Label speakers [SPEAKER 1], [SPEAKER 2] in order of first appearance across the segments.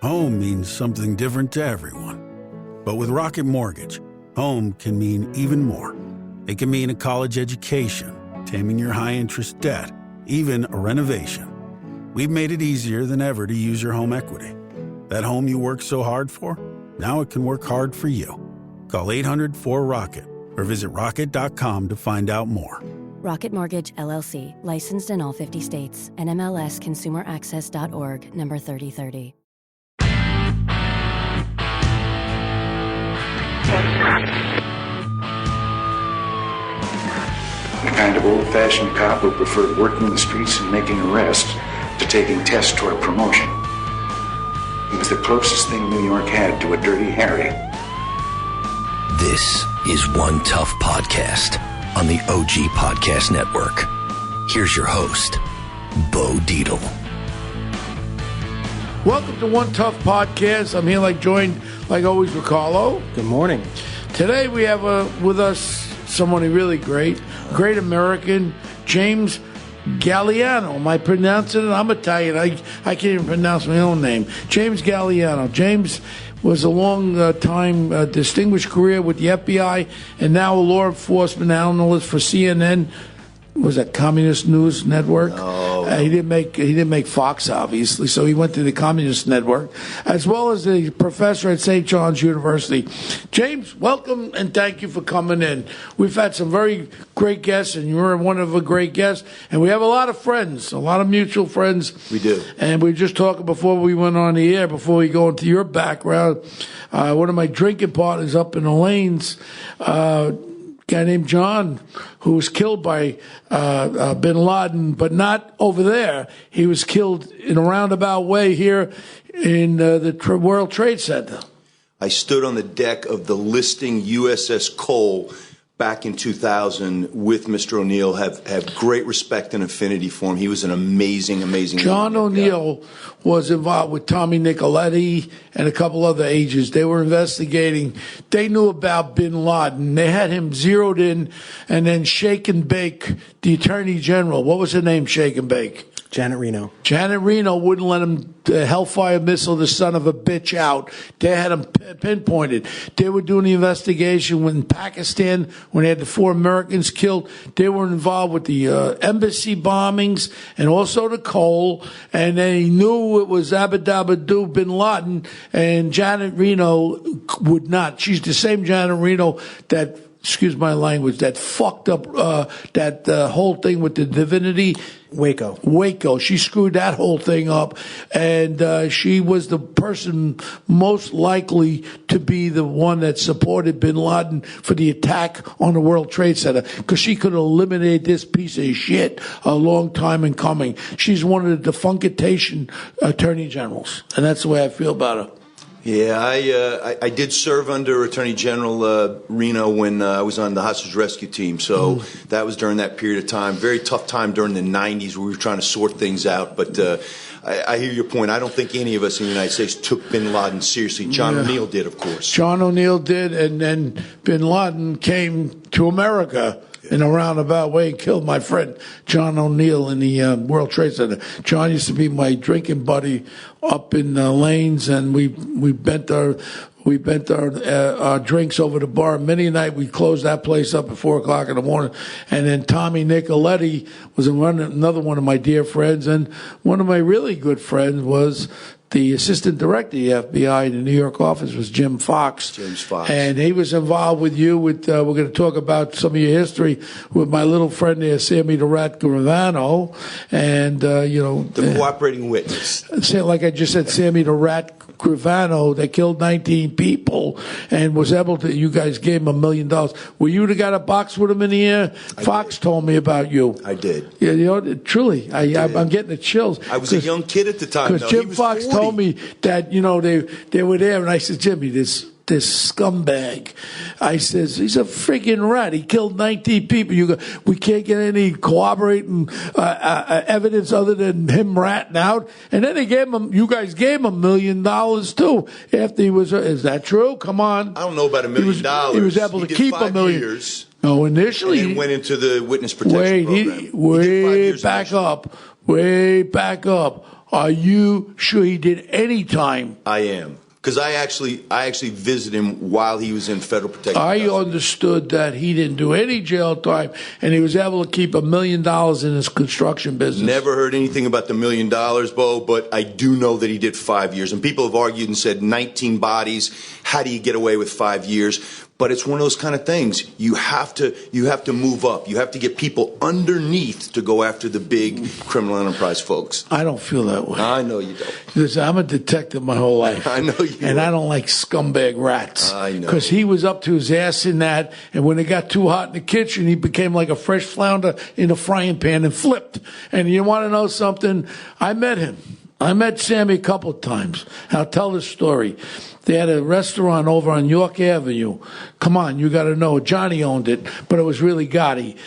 [SPEAKER 1] Home means something different to everyone. But with Rocket Mortgage, home can mean even more. It can mean a college education, taming your high-interest debt, even a renovation. We've made it easier than ever to use your home equity. That home you worked so hard for, now it can work hard for you. Call 800-4ROCKET or visit rocket.com to find out more.
[SPEAKER 2] Rocket Mortgage, LLC, licensed in all 50 states. NMLSconsumeraccess.org, number 3030.
[SPEAKER 3] The kind of old-fashioned cop who preferred working the streets and making arrests to taking tests toward promotion. He was the closest thing New York had to a Dirty Harry.
[SPEAKER 4] This is One Tough Podcast on the OG Podcast Network. Here's your host, Bo Dietl.
[SPEAKER 5] Welcome to One Tough Podcast. I'm here joined like always with Carlo.
[SPEAKER 6] Good morning.
[SPEAKER 5] Today we have with us someone really great American, James Gagliano. Am I pronouncing it? I'm Italian. I can't even pronounce my own name. James Gagliano. James was a long time distinguished career with the FBI and now a law enforcement analyst for CNN. Was that Communist News Network?
[SPEAKER 6] Oh.
[SPEAKER 5] He didn't make Fox, obviously, so he went to the Communist Network, as well as a professor at St. John's University. James, welcome and thank you for coming in. We've had some very great guests, and you're one of the great guests, and we have a lot of friends, a lot of mutual friends.
[SPEAKER 6] We do.
[SPEAKER 5] And we were just talking before we went on the air, before we go into your background, one of my drinking partners up in the lanes, guy named John, who was killed by bin Laden, but not over there. He was killed in a roundabout way here in the World Trade Center.
[SPEAKER 6] I stood on the deck of the listing USS Cole back in 2000 with Mr. O'Neill, have great respect and affinity for him. He was an amazing
[SPEAKER 5] John O'Neill was involved with Tommy Nicoletti and a couple other agents. They were investigating. They knew about bin Laden. They had him zeroed in, and then Shake and Bake, the Attorney General. What was her name, Shake and Bake?
[SPEAKER 7] Janet Reno.
[SPEAKER 5] Janet Reno wouldn't let him Hellfire missile the son of a bitch out. They had him pinpointed. They were doing the investigation in Pakistan when they had the 4 Americans killed. They were involved with the embassy bombings and also the Cole. And they knew it was Abadabadu bin Laden. And Janet Reno would not. She's the same Janet Reno that, excuse my language, that fucked up that whole thing with the divinity. Waco. She screwed that whole thing up, and she was the person most likely to be the one that supported bin Laden for the attack on the World Trade Center, because she could eliminate this piece of shit a long time in coming. She's one of the defunction attorney generals, and that's the way I feel about her.
[SPEAKER 6] Yeah, I did serve under Attorney General Reno when I was on the hostage rescue team. So that was during that period of time. Very tough time during the 90s where we were trying to sort things out. But I hear your point. I don't think any of us in the United States took bin Laden seriously. John O'Neill did, of course.
[SPEAKER 5] John O'Neill did, and then bin Laden came to America in a roundabout way and killed my friend John O'Neill in the World Trade Center. John used to be my drinking buddy up in lanes, and we bent our drinks over the bar. Many a night we closed that place up at 4 o'clock in the morning. And then Tommy Nicoletti was another one of my dear friends, and one of my really good friends was the assistant director of the FBI in the New York office was James Fox. And he was involved with you. We're going to talk about some of your history with my little friend there, Sammy the Rat Gravano. And,
[SPEAKER 6] the cooperating witness.
[SPEAKER 5] Like I just said, Sammy the Rat Gravano, that killed 19 people and was able to, you guys gave him $1 million. Were you the guy that boxed with him in the air? Fox told me about you.
[SPEAKER 6] I did.
[SPEAKER 5] Yeah, truly. I'm getting the chills.
[SPEAKER 6] I was a young kid at the time,
[SPEAKER 5] because Jim Fox told me that, they were there, and I said, Jimmy, this scumbag. I says, he's a freaking rat. He killed 19 people. We can't get any corroborating evidence other than him ratting out. And then you guys gave him $1 million too. After he was, is that true? Come on.
[SPEAKER 6] I don't know about $1 million.
[SPEAKER 5] He was able to keep $1 million.
[SPEAKER 6] Years,
[SPEAKER 5] no, initially.
[SPEAKER 6] And then went into the witness protection program.
[SPEAKER 5] Way back up. Are you sure he did any time?
[SPEAKER 6] I am. Because I actually visited him while he was in federal protection.
[SPEAKER 5] I understood that he didn't do any jail time, and he was able to keep $1 million in his construction business.
[SPEAKER 6] Never heard anything about the $1 million, Bo, but I do know that he did 5 years. And people have argued and said 19 bodies. How do you get away with 5 years? But it's one of those kind of things. You have to move up. You have to get people underneath to go after the big criminal enterprise folks.
[SPEAKER 5] I don't feel that way.
[SPEAKER 6] I know you don't.
[SPEAKER 5] Listen, I'm a detective my whole life.
[SPEAKER 6] I know you
[SPEAKER 5] And
[SPEAKER 6] are.
[SPEAKER 5] I don't like scumbag rats.
[SPEAKER 6] I know.
[SPEAKER 5] Because he was up to his ass in that, and when it got too hot in the kitchen, he became like a fresh flounder in a frying pan and flipped. And you want to know something? I met him. I met Sammy a couple of times. I'll tell this story. They had a restaurant over on York Avenue. Come on, you got to know. Johnny owned it, but it was really Gotti.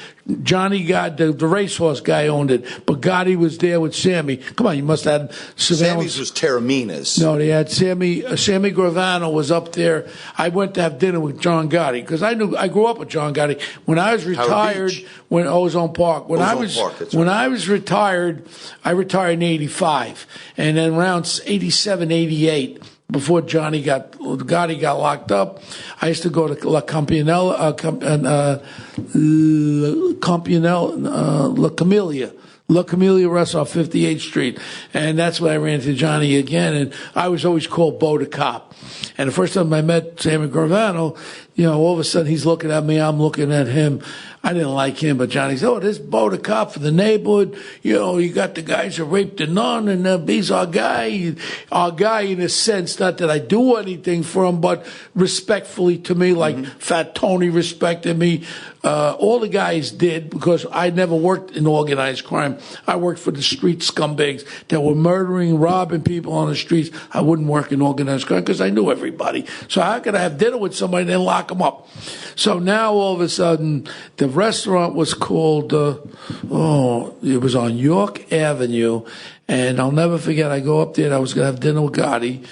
[SPEAKER 5] Johnny got the racehorse guy owned it, but Gotti was there with Sammy. Come on, you must have had surveillance.
[SPEAKER 6] Sammy's was Terramina's.
[SPEAKER 5] No, they had Sammy. Sammy Gravano was up there. I went to have dinner with John Gotti because I grew up with John Gotti. When I was retired, when Ozone Park. When I was retired, I retired in '85, and then around '87, '88. Before Gotti got locked up, I used to go to La Campionella, La Camellia restaurant, 58th Street. And that's when I ran into Johnny again. And I was always called Bo the Cop. And the first time I met Sammy Gravano, all of a sudden he's looking at me, I'm looking at him. I didn't like him, but Johnny said, this Bo the Cop for the neighborhood. You got the guys who raped the nun, and he's our guy. Our guy in a sense, not that I do anything for him, but respectfully to me, like Fat Tony respected me. All the guys did, because I never worked in organized crime. I worked for the street scumbags that were murdering, robbing people on the streets. I wouldn't work in organized crime because I knew everybody. So how could I have dinner with somebody and then lock them up? So now all of a sudden, the restaurant was called, it was on York Avenue, and I'll never forget, I go up there and I was going to have dinner with Gotti,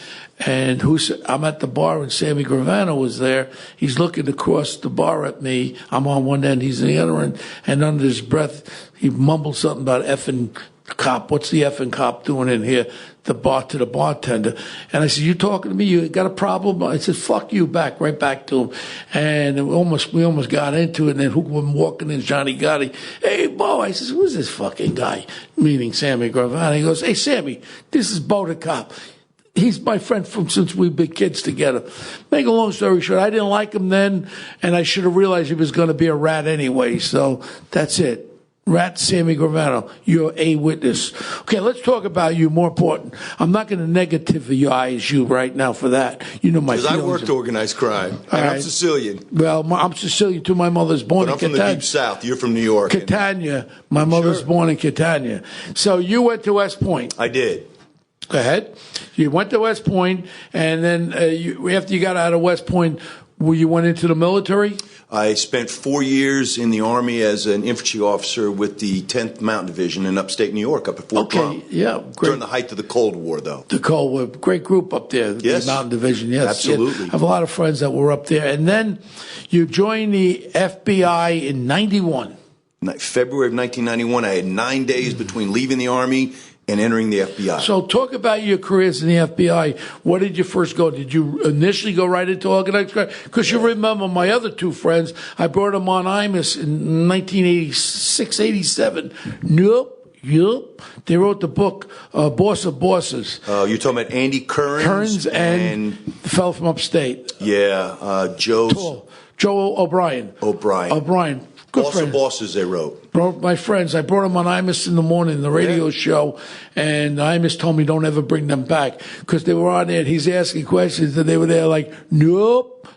[SPEAKER 5] and I'm at the bar and Sammy Gravano was there. He's looking across the bar at me. I'm on one end, he's on the other end, and under his breath, he mumbled something about effing cop. What's the effing cop doing in here? To the bartender. And I said, you talking to me? You got a problem? I said, fuck you back, right back to him. And we almost got into it. And then who came walking in? Johnny Gotti. Hey, Bo. I said, who's this fucking guy? Meaning Sammy Gravano. He goes, hey, Sammy, this is Bo the Cop. He's my friend since we've been kids together. Make a long story short, I didn't like him then, and I should have realized he was going to be a rat anyway. So that's it. Rat Sammy Gravano, you're a witness. Okay, let's talk about you. More important, I'm not going to negativize you right now for that. You know my feelings.
[SPEAKER 6] Because I worked organized crime, and I'm Sicilian.
[SPEAKER 5] Well, I'm Sicilian too. My mother's born in
[SPEAKER 6] Catania. But I'm from the deep south. You're from New York.
[SPEAKER 5] Catania. My mother's born in Catania. So you went to West Point.
[SPEAKER 6] I did.
[SPEAKER 5] Go ahead. You went to West Point, and then after you got out of West Point, you went into the military?
[SPEAKER 6] I spent 4 years in the Army as an infantry officer with the 10th Mountain Division in upstate New York, up at Fort Drum.
[SPEAKER 5] Yeah, great.
[SPEAKER 6] During the height of the Cold War, though.
[SPEAKER 5] The Cold War. Great group up there,
[SPEAKER 6] yes.
[SPEAKER 5] The Mountain Division, yes.
[SPEAKER 6] Absolutely.
[SPEAKER 5] I have a lot of friends that were up there. And then you joined the FBI in 91.
[SPEAKER 6] February of 1991, I had 9 days between leaving the Army and entering the FBI.
[SPEAKER 5] So talk about your careers in the FBI. What did you first go? Did you initially go right into organized crime? Because you remember my other two friends, I brought them on IMUS in 1986, 87. Nope. They wrote the book, Boss of Bosses.
[SPEAKER 6] You're talking about Andy Kearns
[SPEAKER 5] and the fellow from upstate.
[SPEAKER 6] Yeah, Joe
[SPEAKER 5] O'Brien. Good
[SPEAKER 6] Boss of Bosses, they wrote.
[SPEAKER 5] My friends, I brought them on IMUS in the morning, the radio show, and IMUS told me don't ever bring them back because they were on there and he's asking questions and they were there like, nope,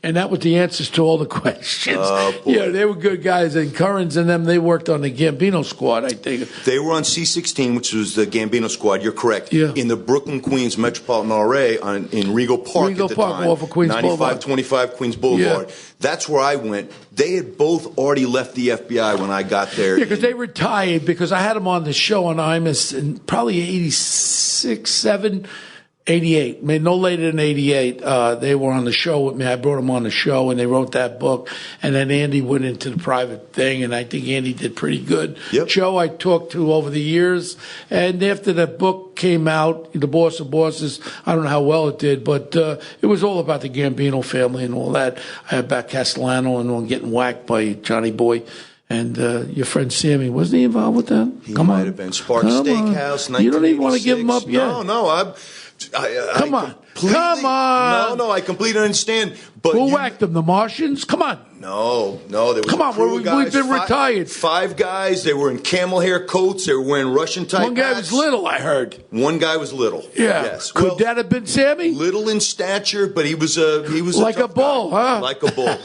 [SPEAKER 5] and that was the answers to all the questions. Yeah, they were good guys. And Currens and them, they worked on the Gambino squad, I think.
[SPEAKER 6] They were on C-16, which was the Gambino squad. You're correct.
[SPEAKER 5] Yeah.
[SPEAKER 6] In the Brooklyn, Queens Metropolitan RA in Regal Park at the time.
[SPEAKER 5] Off of Queens
[SPEAKER 6] 9525 Queens Boulevard. Yeah. That's where I went. They had both already left the FBI when I got there.
[SPEAKER 5] Yeah, because they retired because I had them on the show on IMUS in probably 86, 7. 88. No later than 88. They were on the show with me. I brought them on the show, and they wrote that book. And then Andy went into the private thing, and I think Andy did pretty good.
[SPEAKER 6] Yep.
[SPEAKER 5] Joe I talked to over the years. And after that book came out, The Boss of Bosses, I don't know how well it did, but it was all about the Gambino family and all that. I had about Castellano and all getting whacked by Johnny Boy. And your friend Sammy, wasn't he involved with that?
[SPEAKER 6] He might have been. Spark Steakhouse, 1986.
[SPEAKER 5] You don't even want to give him up yet?
[SPEAKER 6] No,
[SPEAKER 5] Come on. Come on.
[SPEAKER 6] No, I completely understand. But
[SPEAKER 5] who whacked them? The Martians? Come on.
[SPEAKER 6] No. There was
[SPEAKER 5] Come on,
[SPEAKER 6] we've
[SPEAKER 5] been retired.
[SPEAKER 6] 5 guys. They were in camel hair coats. They were wearing Russian type
[SPEAKER 5] One guy
[SPEAKER 6] hats.
[SPEAKER 5] was little, I heard.
[SPEAKER 6] One guy was little.
[SPEAKER 5] Yeah.
[SPEAKER 6] Yes.
[SPEAKER 5] Could that have been Sammy?
[SPEAKER 6] Little in stature, but he was
[SPEAKER 5] like a bull, huh?
[SPEAKER 6] Like a bull.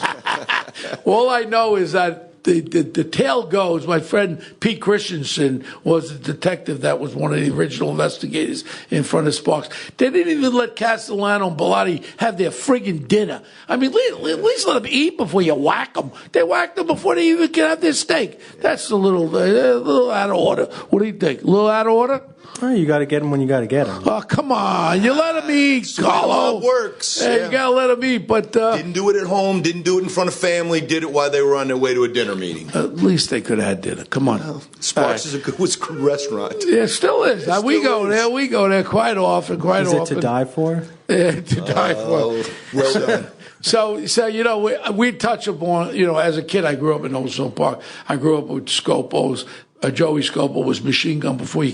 [SPEAKER 5] All I know is that the tale goes, my friend Pete Christensen was a detective that was one of the original investigators in front of Sparks. They didn't even let Castellano and Bellotti have their friggin' dinner. I mean, at least let them eat before you whack them. They whacked them before they even can have their steak. That's a little out of order. What do you think? A little out of order?
[SPEAKER 7] Well, you got to get them when you got to get them.
[SPEAKER 5] Oh, come on. You let them eat, Carlo.
[SPEAKER 6] It works.
[SPEAKER 5] Hey,
[SPEAKER 6] yeah.
[SPEAKER 5] You got to let them eat, but...
[SPEAKER 6] didn't do it at home, didn't do it in front of family, did it while they were on their way to a dinner meeting.
[SPEAKER 5] At least they could have had dinner. Come on.
[SPEAKER 6] Well, Sparks was a good restaurant.
[SPEAKER 5] Yeah, it still is. We go there quite often,
[SPEAKER 7] Is it to die for?
[SPEAKER 5] Yeah, to die for.
[SPEAKER 6] Well done.
[SPEAKER 5] So we touch upon, as a kid, I grew up in Ozone Park. I grew up with Scopos. Joey Scopo was machine gun before he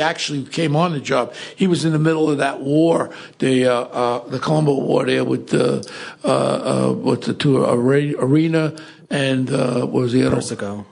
[SPEAKER 5] actually came on the job. He was in the middle of that war, the Colombo War there with the two Arena and what was the other?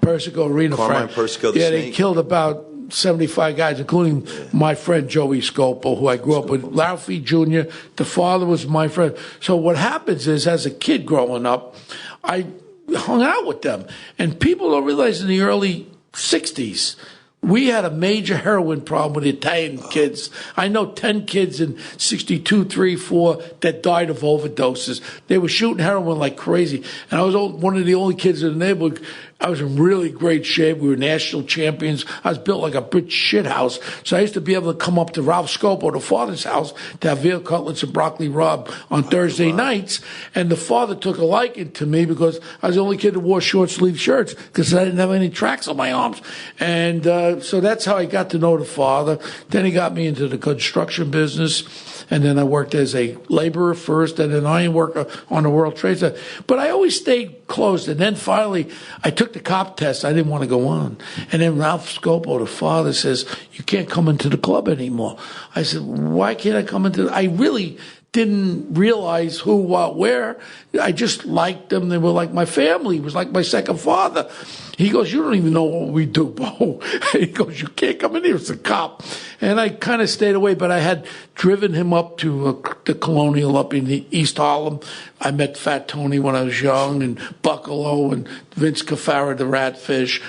[SPEAKER 5] Persico Arena.
[SPEAKER 6] Carmine Persico. The
[SPEAKER 5] Snake.
[SPEAKER 6] Snake.
[SPEAKER 5] They killed about 75 guys, including my friend Joey Scopo, who I grew up with. Ralphie Jr., the father was my friend. So what happens is, as a kid growing up, I hung out with them. And people don't realize in the early 60s, we had a major heroin problem with Italian kids. I know 10 kids in 62, 3, 4 that died of overdoses. They were shooting heroin like crazy. And I was one of the only kids in the neighborhood. I was in really great shape. We were national champions. I was built like a bitch shit house. So I used to be able to come up to Ralph Scopo, the father's house, to have veal cutlets and broccoli rabe on Thursday nights. And the father took a liking to me because I was the only kid that wore short sleeve shirts because I didn't have any tracks on my arms. And so that's how I got to know the father. Then he got me into the construction business. And then I worked as a laborer first and an iron worker on the World Trade Center. But I always stayed close. And then finally, I took the cop test. I didn't want to go on. And then Ralph Scopo, the father, says, you can't come into the club anymore. I said, why can't I come into I really didn't realize who, what, where. I just liked them. They were like my family. It was like my second father. He goes, you don't even know what we do, Bo. He goes, you can't come in here. It's a cop. And I kind of stayed away, but I had driven him up to the Colonial up in the East Harlem. I met Fat Tony when I was young, and Buccalo, and Vince Cafara, the ratfish.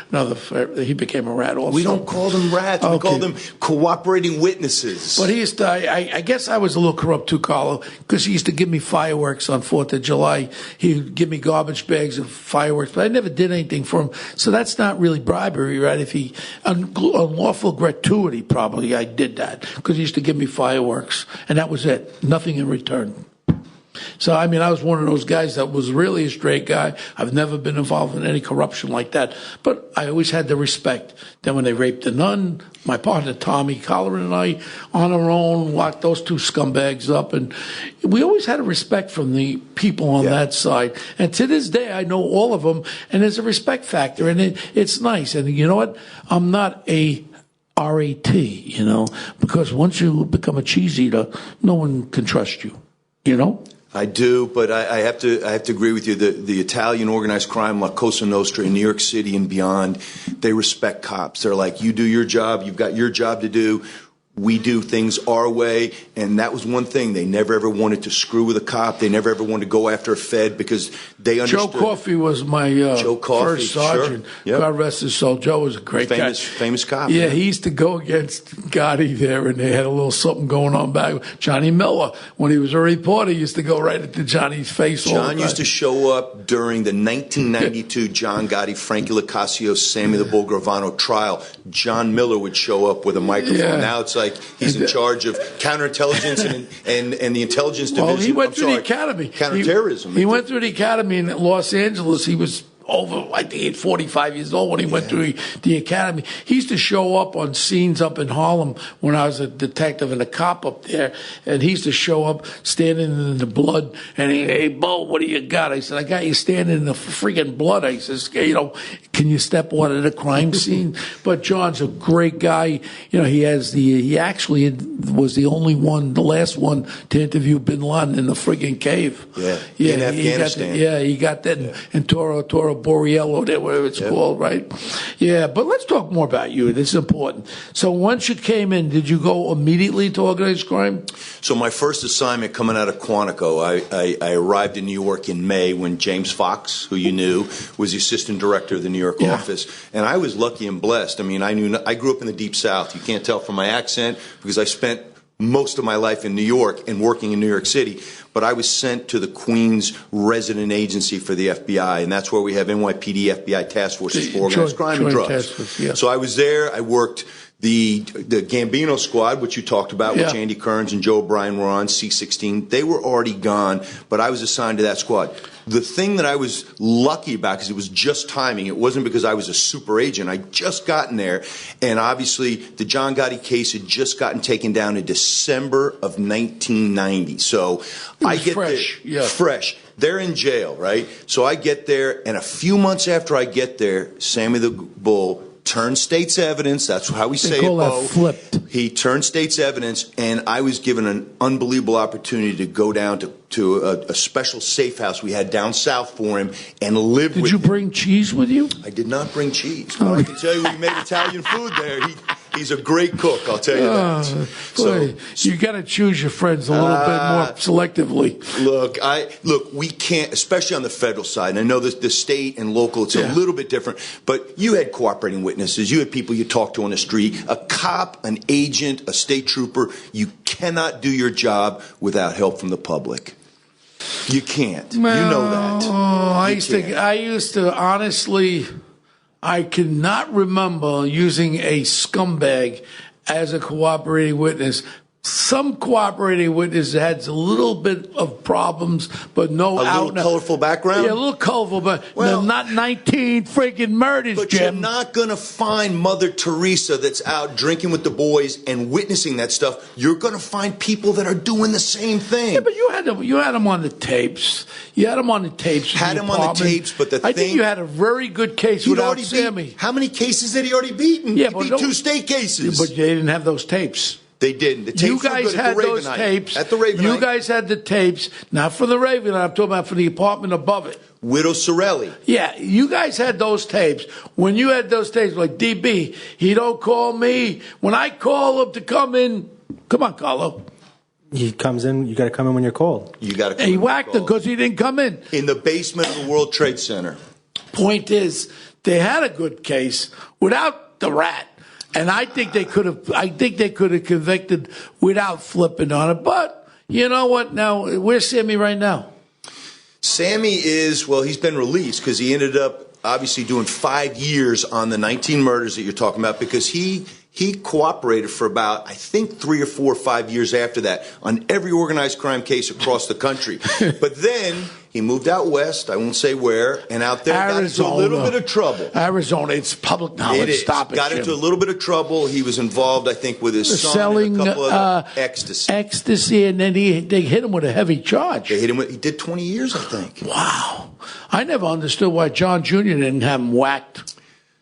[SPEAKER 5] He became a rat also.
[SPEAKER 6] We don't call them rats. Okay. We call them cooperating witnesses.
[SPEAKER 5] But he used to, I guess I was a little corrupt too, Carlo, because he used to give me fireworks on 4th of July. He would give me garbage bags of fireworks, but I never did anything for him. So that's not really bribery, right? If he, unlawful gratuity, probably I did that, because he used to give me fireworks, and that was it. Nothing in return. So, I mean, I was one of those guys that was really a straight guy. I've never been involved in any corruption like that. But I always had the respect. Then when they raped the nun, my partner Tommy Collar and I, on our own, locked those two scumbags up. And we always had a respect from the people on that side. And to this day, I know all of them. And there's a respect factor. And it's nice. And you know what? I'm not a RAT, because once you become a cheese eater, no one can trust you,
[SPEAKER 6] I do, but I have to agree with you. The Italian organized crime, La Cosa Nostra in New York City and beyond, they respect cops. They're like, you do your job, you've got your job to do. We do things our way, and that was one thing. They never ever wanted to screw with a cop. They never ever wanted to go after a Fed because they understood.
[SPEAKER 5] Joe Coffey was my first sergeant.
[SPEAKER 6] Sure. Yep.
[SPEAKER 5] God rest his soul. Joe was a great guy.
[SPEAKER 6] Famous cop.
[SPEAKER 5] Yeah, he used to go against Gotti there, and they had a little something going on back. Johnny Miller, when he was a reporter, he used to go right into Johnny's face.
[SPEAKER 6] John used to show up during the 1992 John Gotti, Frankie LaCasio, Sammy the Bull Gravano trial. John Miller would show up with a microphone.
[SPEAKER 5] Yeah.
[SPEAKER 6] Now it's like, like he's in charge of counterintelligence and the intelligence division.
[SPEAKER 5] Well, he went through the academy.
[SPEAKER 6] Counterterrorism.
[SPEAKER 5] He went through the academy in Los Angeles. He was over, I think, 45 years old when he went through the academy. He used to show up on scenes up in Harlem when I was a detective and a cop up there, and he used to show up standing in the blood, and hey, Bo, what do you got? I said, I got you standing in the freaking blood. I says, can you step out of the crime scene? But John's a great guy. He actually was the last one to interview Bin Laden in the friggin' cave.
[SPEAKER 6] Yeah, in Afghanistan.
[SPEAKER 5] He got that in Toro Boreal, whatever it's called, right? Yeah, but let's talk more about you. This is important. So once you came in, did you go immediately to organized crime?
[SPEAKER 6] So my first assignment coming out of Quantico, I arrived in New York in May when James Fox, who you knew, was the assistant director of the New York office. And I was lucky and blessed. I mean, I grew up in the Deep South. You can't tell from my accent because I spent most of my life in New York and working in New York City. But I was sent to the Queens resident agency for the FBI, and that's where we have NYPD FBI task forces for organized crime and drugs. So I was there. I worked the Gambino squad, which you talked about, which Andy Kearns and Joe O'Brien were on, C-16. They were already gone, but I was assigned to that squad. The thing that I was lucky about, because it was just timing, it wasn't because I was a super agent. I just gotten there, and obviously the John Gotti case had just gotten taken down in December of 1990. So I get
[SPEAKER 5] fresh.
[SPEAKER 6] there, fresh. They're in jail, right? So I get there, and a few months after I get there, Sammy the Bull turned state's evidence. That's how we say it, Bo.
[SPEAKER 5] Flipped.
[SPEAKER 6] He turned state's evidence, and I was given an unbelievable opportunity to go down to a special safe house we had down south for him and live with him.
[SPEAKER 5] Did you bring cheese with you?
[SPEAKER 6] I did not bring cheese, but I can tell you we made Italian food there. He's a great cook, I'll tell you that.
[SPEAKER 5] So you got to choose your friends a little bit more selectively.
[SPEAKER 6] Look, we can't, especially on the federal side. And I know the state and local, it's a little bit different. But you had cooperating witnesses. You had people you talked to on the street. A cop, an agent, a state trooper. You cannot do your job without help from the public. You can't. You know that.
[SPEAKER 5] I used to honestly. I cannot remember using a scumbag as a cooperating witness. Some cooperating witness had a little bit of problems, but no
[SPEAKER 6] out. A little colorful background?
[SPEAKER 5] Yeah, a little colorful, but not 19 freaking murders,
[SPEAKER 6] but
[SPEAKER 5] Jim.
[SPEAKER 6] You're not going to find Mother Teresa that's out drinking with the boys and witnessing that stuff. You're going to find people that are doing the same thing.
[SPEAKER 5] Yeah, but you had them on the tapes. You had them on the tapes.
[SPEAKER 6] Had him on the tapes, but I
[SPEAKER 5] think you had a very good case without Sammy.
[SPEAKER 6] How many cases had he already beaten?
[SPEAKER 5] Yeah,
[SPEAKER 6] he beat 2 state cases.
[SPEAKER 5] But they didn't have those tapes.
[SPEAKER 6] They didn't. The tapes
[SPEAKER 5] you guys
[SPEAKER 6] were good
[SPEAKER 5] had
[SPEAKER 6] at the
[SPEAKER 5] those
[SPEAKER 6] Ravenite.
[SPEAKER 5] tapes.
[SPEAKER 6] At the Ravenite.
[SPEAKER 5] You guys had the tapes, not for the Ravenite. I'm talking about for the apartment above it.
[SPEAKER 6] Widow Sorelli.
[SPEAKER 5] Yeah, you guys had those tapes. When you had those tapes, like DB, he don't call me. When I call him to come in, come on, Carlo.
[SPEAKER 7] He comes in. You got to come in when you're called.
[SPEAKER 6] You got to.
[SPEAKER 5] And he whacked him because he didn't come in.
[SPEAKER 6] In the basement of the World Trade Center.
[SPEAKER 5] Point is, they had a good case without the rat. And I think they could have. I think they could have convicted without flipping on it. But you know what? Now where's Sammy right now?
[SPEAKER 6] Sammy he's been released because he ended up obviously doing 5 years on the 19 murders that you're talking about because he cooperated for about, I think, 3 or 4 or 5 years after that on every organized crime case across the country. But then he moved out west, I won't say where, and out there got into a little bit of trouble.
[SPEAKER 5] Arizona, it's public knowledge.
[SPEAKER 6] It is.
[SPEAKER 5] Stop it,
[SPEAKER 6] got
[SPEAKER 5] Jim.
[SPEAKER 6] into a little bit of trouble. He was involved, I think, with his son
[SPEAKER 5] selling
[SPEAKER 6] and a couple of ecstasy.
[SPEAKER 5] Ecstasy, and then they hit him with a heavy charge.
[SPEAKER 6] They hit him with, he did 20 years, I think.
[SPEAKER 5] Wow. I never understood why John Jr. didn't have him whacked.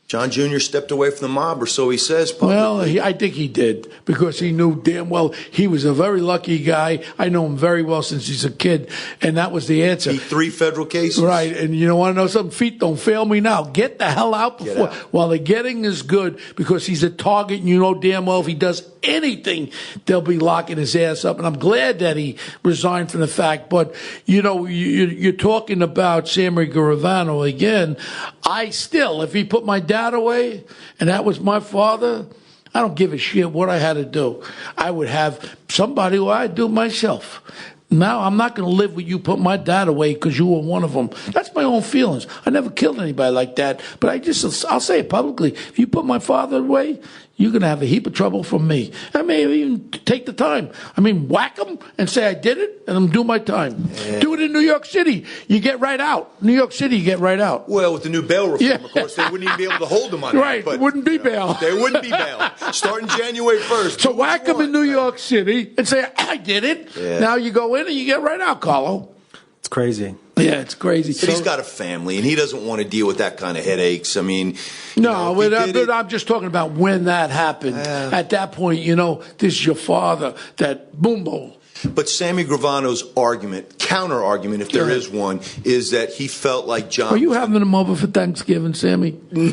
[SPEAKER 6] John Jr. stepped away from the mob, or so he says publicly.
[SPEAKER 5] Well, I think he did, because he knew damn well he was a very lucky guy. I know him very well since he's a kid, and that was the answer.
[SPEAKER 6] Beat 3 federal cases.
[SPEAKER 5] Right, and you want to know something? Feet don't fail me now. Get the hell out before. While the getting is good, because he's a target, and you know damn well if he does anything, they'll be locking his ass up. And I'm glad that he resigned from the fact. But, you know, you're talking about Sammy Gravano again. If he put my dad away, and that was my father, I don't give a shit what I had to do. I would have somebody who I'd do myself. Now, I'm not going to live with you put my dad away because you were one of them. That's my own feelings. I never killed anybody like that. But I'll say it publicly. If you put my father away, you're going to have a heap of trouble from me. I may even take the time. I mean, whack them and say I did it, and I'm doing my time. Yeah. Do it in New York City. You get right out. New York City, you get right out.
[SPEAKER 6] Well, with the new bail reform, of course, they wouldn't even be able to hold them on
[SPEAKER 5] right,
[SPEAKER 6] that. Right,
[SPEAKER 5] it wouldn't be bail.
[SPEAKER 6] They wouldn't be bail. Starting January 1st.
[SPEAKER 5] So whack them in New York City and say, I did it. Yeah. Now you go in and you get right out, Carlo.
[SPEAKER 7] It's crazy.
[SPEAKER 5] Yeah, it's crazy.
[SPEAKER 6] But he's got a family, and he doesn't want to deal with that kind of headaches. I mean,
[SPEAKER 5] but I'm just talking about when that happened. At that point, this is your father, that boom.
[SPEAKER 6] But Sammy Gravano's counter-argument, if there is one, is that he felt like John...
[SPEAKER 5] Are you having them over for Thanksgiving, Sammy?
[SPEAKER 6] No,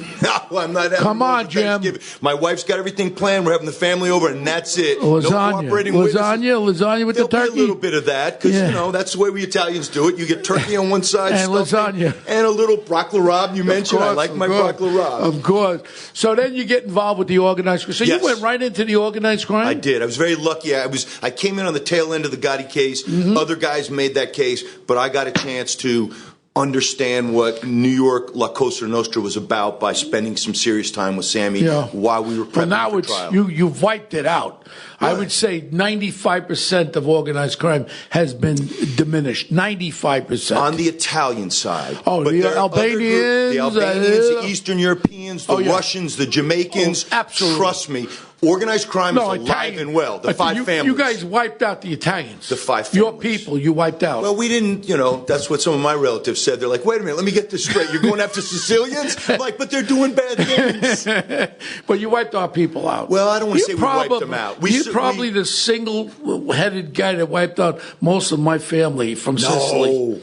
[SPEAKER 6] I'm not having
[SPEAKER 5] Come on, Jim.
[SPEAKER 6] My wife's got everything planned. We're having the family over, and that's it.
[SPEAKER 5] Lasagna.
[SPEAKER 6] No cooperating
[SPEAKER 5] Lasagna with the turkey.
[SPEAKER 6] There'll be a little bit of that, because, that's the way we Italians do it. You get turkey on one side,
[SPEAKER 5] and lasagna.
[SPEAKER 6] And a little broccoli rab, you mentioned.
[SPEAKER 5] Course,
[SPEAKER 6] I like my broccoli rab.
[SPEAKER 5] Of course. So then you get involved with the organized crime. So you went right into the organized crime?
[SPEAKER 6] I did. I was very lucky. I came in on the tail end of the Gotti case. Mm-hmm. Other guys made that case, but I got a chance to understand what New York La Cosa Nostra was about by spending some serious time with Sammy while we were prepping for trial.
[SPEAKER 5] You've wiped it out. Right. I would say 95% of organized crime has been diminished. 95%.
[SPEAKER 6] On the Italian side.
[SPEAKER 5] Oh,
[SPEAKER 6] but
[SPEAKER 5] the Albanians.
[SPEAKER 6] The Eastern Europeans, the Russians, the Jamaicans.
[SPEAKER 5] Absolutely.
[SPEAKER 6] Trust me. Organized crime is alive and well. The five families.
[SPEAKER 5] You guys wiped out the Italians.
[SPEAKER 6] The five families.
[SPEAKER 5] Your people, you wiped out.
[SPEAKER 6] Well, we didn't, that's what some of my relatives said. They're like, wait a minute, let me get this straight. You're going after Sicilians? I'm like, but they're doing bad things.
[SPEAKER 5] But you wiped our people out.
[SPEAKER 6] Well, I don't want to say we wiped them out.
[SPEAKER 5] You're probably the single-headed guy that wiped out most of my family from Sicily.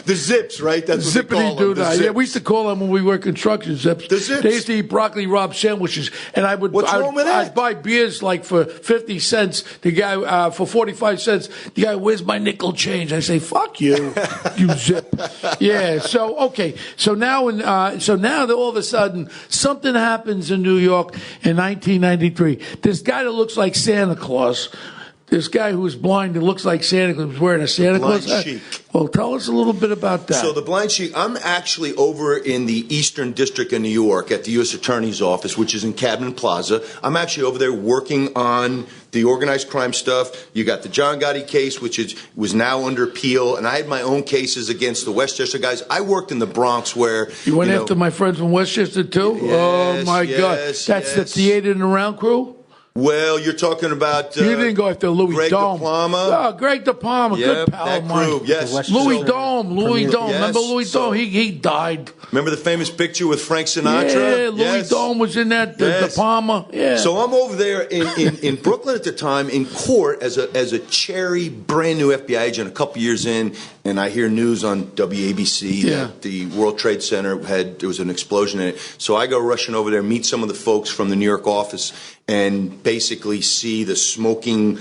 [SPEAKER 6] The zips, right? That's what they call them.
[SPEAKER 5] Yeah, we used to call them when we were construction zips.
[SPEAKER 6] The zips.
[SPEAKER 5] They used to eat broccoli rabe sandwiches, and I would.
[SPEAKER 6] What's wrong with that?
[SPEAKER 5] I'd buy beers like for 50 cents. The guy for 45 cents. The guy, where's my nickel change? I say, fuck you, you zip. Yeah. So okay. So now, all of a sudden, something happens in New York in 1993. This guy that looks like Santa Claus. This guy who's blind and looks like Santa Claus was wearing a Santa Claus hat.
[SPEAKER 6] Chic.
[SPEAKER 5] Well, tell us a little bit about that.
[SPEAKER 6] So the blind chic, I'm actually over in the Eastern District of New York at the U.S. Attorney's Office, which is in Cadman Plaza. I'm actually over there working on the organized crime stuff. You got the John Gotti case, which was now under appeal, and I had my own cases against the Westchester guys. I worked in the Bronx where...
[SPEAKER 5] You went after my friends from Westchester, too?
[SPEAKER 6] Yes,
[SPEAKER 5] oh, my God. That's the Theater and Around crew?
[SPEAKER 6] Well, you're talking about...
[SPEAKER 5] you didn't go after Louis
[SPEAKER 6] Greg
[SPEAKER 5] Dome.
[SPEAKER 6] De Palma.
[SPEAKER 5] Oh, Greg De Palma, good pal of mine.
[SPEAKER 6] Yes.
[SPEAKER 5] Louis Dome. Yes. Remember Louis Dome? He died.
[SPEAKER 6] Remember the famous picture with Frank Sinatra?
[SPEAKER 5] Yeah, Louis Dome was in that, De Palma. Yeah.
[SPEAKER 6] So I'm over there in Brooklyn at the time in court as a cherry, brand new FBI agent a couple years in, and I hear news on WABC that the World Trade Center there was an explosion in it. So I go rushing over there, meet some of the folks from the New York office, and basically see the smoking,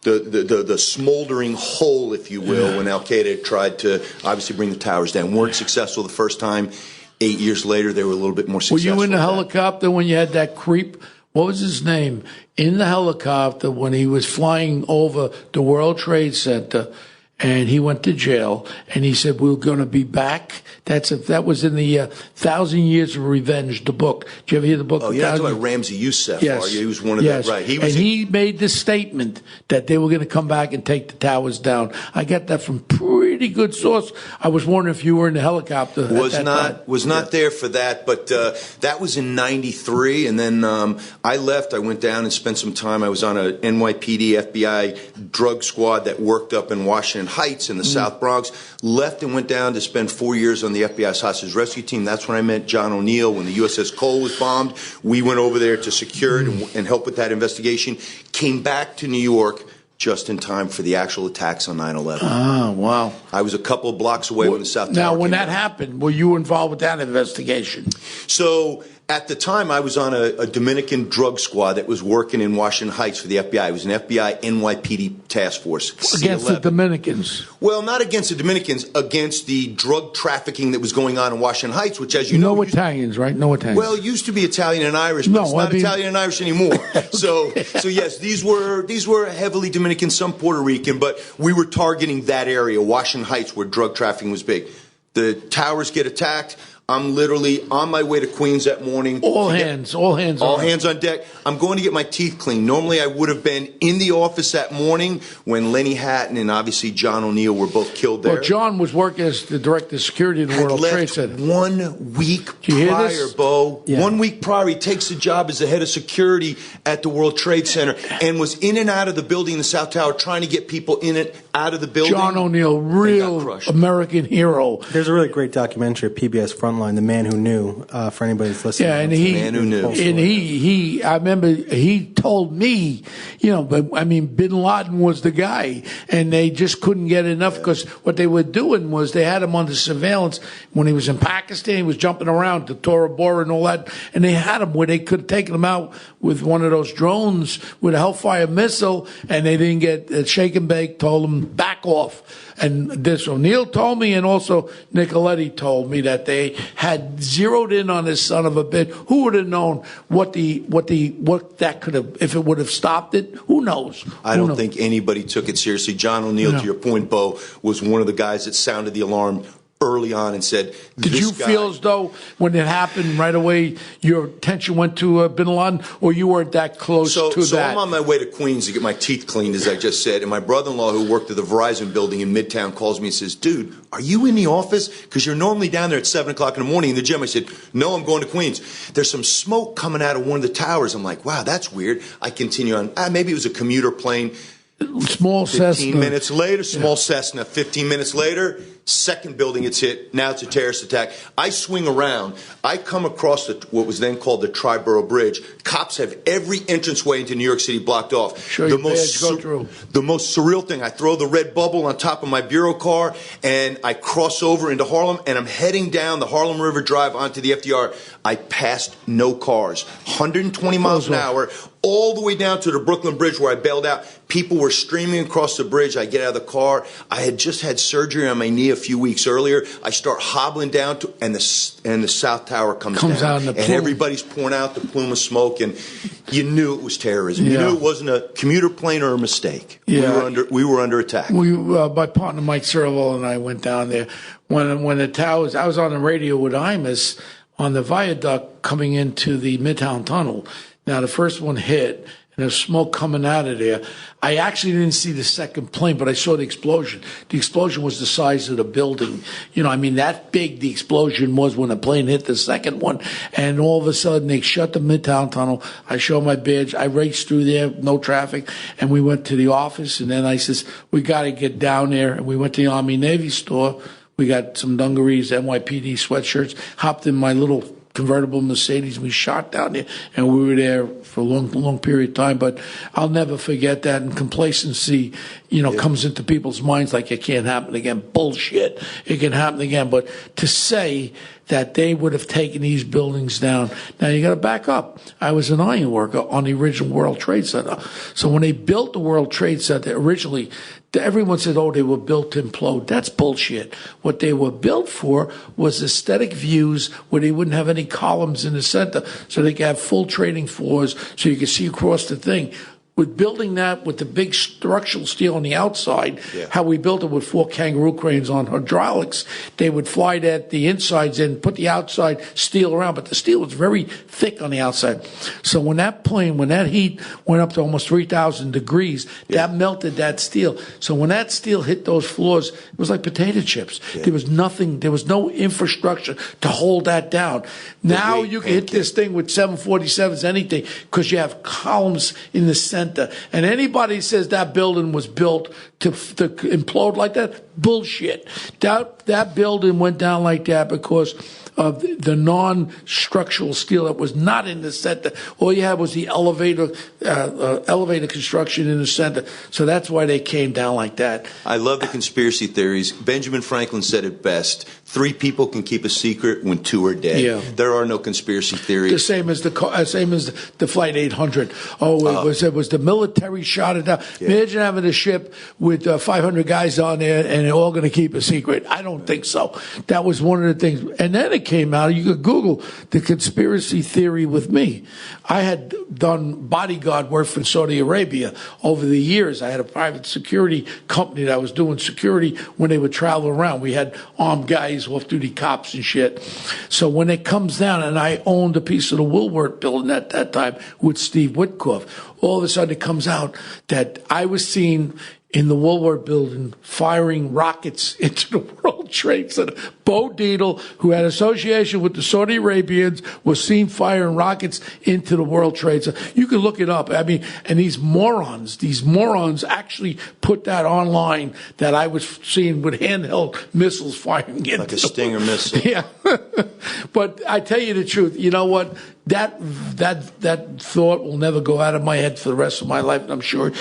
[SPEAKER 6] the smoldering hole, if you will, when Al-Qaeda tried to obviously bring the towers down. Weren't successful the first time. 8 years later, they were a little bit more successful.
[SPEAKER 5] Were you in the helicopter when you had that creep? What was his name? In the helicopter when he was flying over the World Trade Center, and he went to jail, and he said, we're going to be back. That was in the 1,000 Years of Revenge, the book. Did you ever hear the book?
[SPEAKER 6] Oh, you're talking about Ramzi Youssef,
[SPEAKER 5] yes.
[SPEAKER 6] Are you? He was one of them, right.
[SPEAKER 5] He made this statement that they were going to come back and take the towers down. I got that from pretty good source. I was wondering if you were in the helicopter
[SPEAKER 6] Was not there for that, but that was in 93, and then I left. I went down and spent some time. I was on a NYPD FBI drug squad that worked up in Washington Heights in the South Bronx. Left and went down to spend 4 years on the FBI's hostage rescue team. That's when I met John O'Neill when the USS Cole was bombed. We went over there to secure it and help with that investigation. Came back to New York just in time for the actual attacks on 9/11.
[SPEAKER 5] Oh, wow.
[SPEAKER 6] I was a couple of blocks away when the South Tower
[SPEAKER 5] Now, when
[SPEAKER 6] came
[SPEAKER 5] that
[SPEAKER 6] down.
[SPEAKER 5] happened, were you involved with that investigation?
[SPEAKER 6] So at the time, I was on a Dominican drug squad that was working in Washington Heights for the FBI. It was an FBI NYPD task force.
[SPEAKER 5] Against the Dominicans?
[SPEAKER 6] Well, not against the Dominicans, against the drug trafficking that was going on in Washington Heights, which, as you know...
[SPEAKER 5] No Italians, right? No Italians.
[SPEAKER 6] Well, it used to be Italian and Irish, but it's not Italian and Irish anymore. So yes, these were heavily Dominican, some Puerto Rican, but we were targeting that area, Washington Heights, where drug trafficking was big. The towers get attacked. I'm literally on my way to Queens that morning.
[SPEAKER 5] All hands on
[SPEAKER 6] deck. I'm going to get my teeth cleaned. Normally, I would have been in the office that morning when Lenny Hatton and obviously John O'Neill were both killed there.
[SPEAKER 5] Well, John was working as the director of security in the World Trade Center.
[SPEAKER 6] 1 week prior, Bo.
[SPEAKER 5] Yeah.
[SPEAKER 6] 1 week prior, he takes the job as the head of security at the World Trade Center and was in and out of the building in the South Tower trying to get people in and out of the building.
[SPEAKER 5] John O'Neill, real American hero.
[SPEAKER 7] There's a really great documentary at PBS Frontline, The Man Who Knew, for anybody that's listening.
[SPEAKER 5] Yeah, and
[SPEAKER 6] The Man Who Knew.
[SPEAKER 5] And I remember he told me, but I mean, Bin Laden was the guy, and they just couldn't get enough because what they were doing was they had him under surveillance when he was in Pakistan. He was jumping around to Tora Bora and all that, and they had him where they could have taken him out with one of those drones with a Hellfire missile, and they didn't get Shake and Bake told him back off. And this O'Neill told me, and also Nicoletti told me that they had zeroed in on this son of a bitch. Who would have known what that could have, if it would have stopped it? Who knows?
[SPEAKER 6] I don't think anybody took it seriously. John O'Neill, to your point, Bo, was one of the guys that sounded the alarm early on and said,
[SPEAKER 5] Did you feel as though when it happened right away, your attention went to Bin Laden, or you weren't that close to that?
[SPEAKER 6] So I'm on my way to Queens to get my teeth cleaned, as I just said, and my brother-in-law, who worked at the Verizon building in Midtown, calls me and says, dude, are you in the office? Because you're normally down there at 7 o'clock in the morning in the gym. I said, no, I'm going to Queens. There's some smoke coming out of one of the towers. I'm like, wow, that's weird. I continue on. Maybe it was a commuter plane.
[SPEAKER 5] Small Cessna.
[SPEAKER 6] 15 minutes later, small Cessna. 15 minutes later, second building gets hit. Now it's a terrorist attack. I swing around. I come across what was then called the Triborough Bridge. Cops have every entranceway into New York City blocked off.
[SPEAKER 5] Sure,
[SPEAKER 6] the most surreal thing, I throw the red bubble on top of my bureau car, and I cross over into Harlem, and I'm heading down the Harlem River Drive onto the FDR. I passed no cars. 120 miles an hour, all the way down to the Brooklyn Bridge where I bailed out. People were streaming across the bridge. I get out of the car. I had just had surgery on my knee a few weeks earlier. I start hobbling down and the South Tower comes down. And everybody's pouring out the plume of smoke, and you knew it was terrorism. You knew it wasn't a commuter plane or a mistake.
[SPEAKER 5] Yeah.
[SPEAKER 6] We were under attack.
[SPEAKER 5] My partner Mike Servo and I went down there when the towers. I was on the radio with Imus on the viaduct coming into the Midtown Tunnel. Now, the first one hit, and there's smoke coming out of there. I actually didn't see the second plane, but I saw the explosion. The explosion was the size of the building. That big the explosion was when the plane hit the second one. And all of a sudden, they shut the Midtown Tunnel. I show my badge. I raced through there, no traffic, and we went to the office. And then I says, we got to get down there. And we went to the Army-Navy store. We got some dungarees, NYPD sweatshirts, hopped in my little convertible Mercedes. We shot down there, and we were there for a long period of time. But I'll never forget that. And complacency, comes into people's minds like it can't happen again. Bullshit. It can happen again. But to say that they would have taken these buildings down. Now, you got to back up. I was an iron worker on the original World Trade Center. So when they built the World Trade Center originally, everyone said, they were built to implode. That's bullshit. What they were built for was aesthetic views where they wouldn't have any columns in the center, so they could have full trading floors so you could see across the thing. With building that with the big structural steel on the outside, how we built it with 4 kangaroo cranes on hydraulics, they would fly that the insides in, put the outside steel around, but the steel was very thick on the outside. So when that heat went up to almost 3,000 degrees, that melted that steel. So when that steel hit those floors, it was like potato chips. There was nothing, there was no infrastructure to hold that down. Now you can hit this thing with 747s, anything, because you have columns in the center. And anybody says that building was built to implode like that, bullshit. That building went down like that because of the non-structural steel that was not in the center. All you had was the elevator construction in the center. So that's why they came down like that.
[SPEAKER 6] I love the conspiracy theories. Benjamin Franklin said it best. 3 people can keep a secret when 2 are dead. Yeah. There are no conspiracy theories.
[SPEAKER 5] The same as the Flight 800. It was the military shot it down. Yeah. Imagine having a ship with 500 guys on there, and and they're all going to keep a secret. I don't think so. That was one of the things. And then it came out, you could Google the conspiracy theory with me. I had done bodyguard work for Saudi Arabia over the years. I had a private security company that was doing security when they would travel around. We had armed guys, off-duty cops and shit. So when it comes down, and I owned a piece of the Woolworth building at that time with Steve Witkoff, all of a sudden it comes out that I was seen in the Woolworth building firing rockets into the World Trade Center. Bo Dietl, who had association with the Saudi Arabians, was seen firing rockets into the World Trade Center. You can look it up. I mean, and these morons actually put that online, that I was seeing with handheld missiles firing into
[SPEAKER 6] like a Stinger missile.
[SPEAKER 5] Yeah. But I tell you the truth, you know what? That thought will never go out of my head for the rest of my life, and I'm sure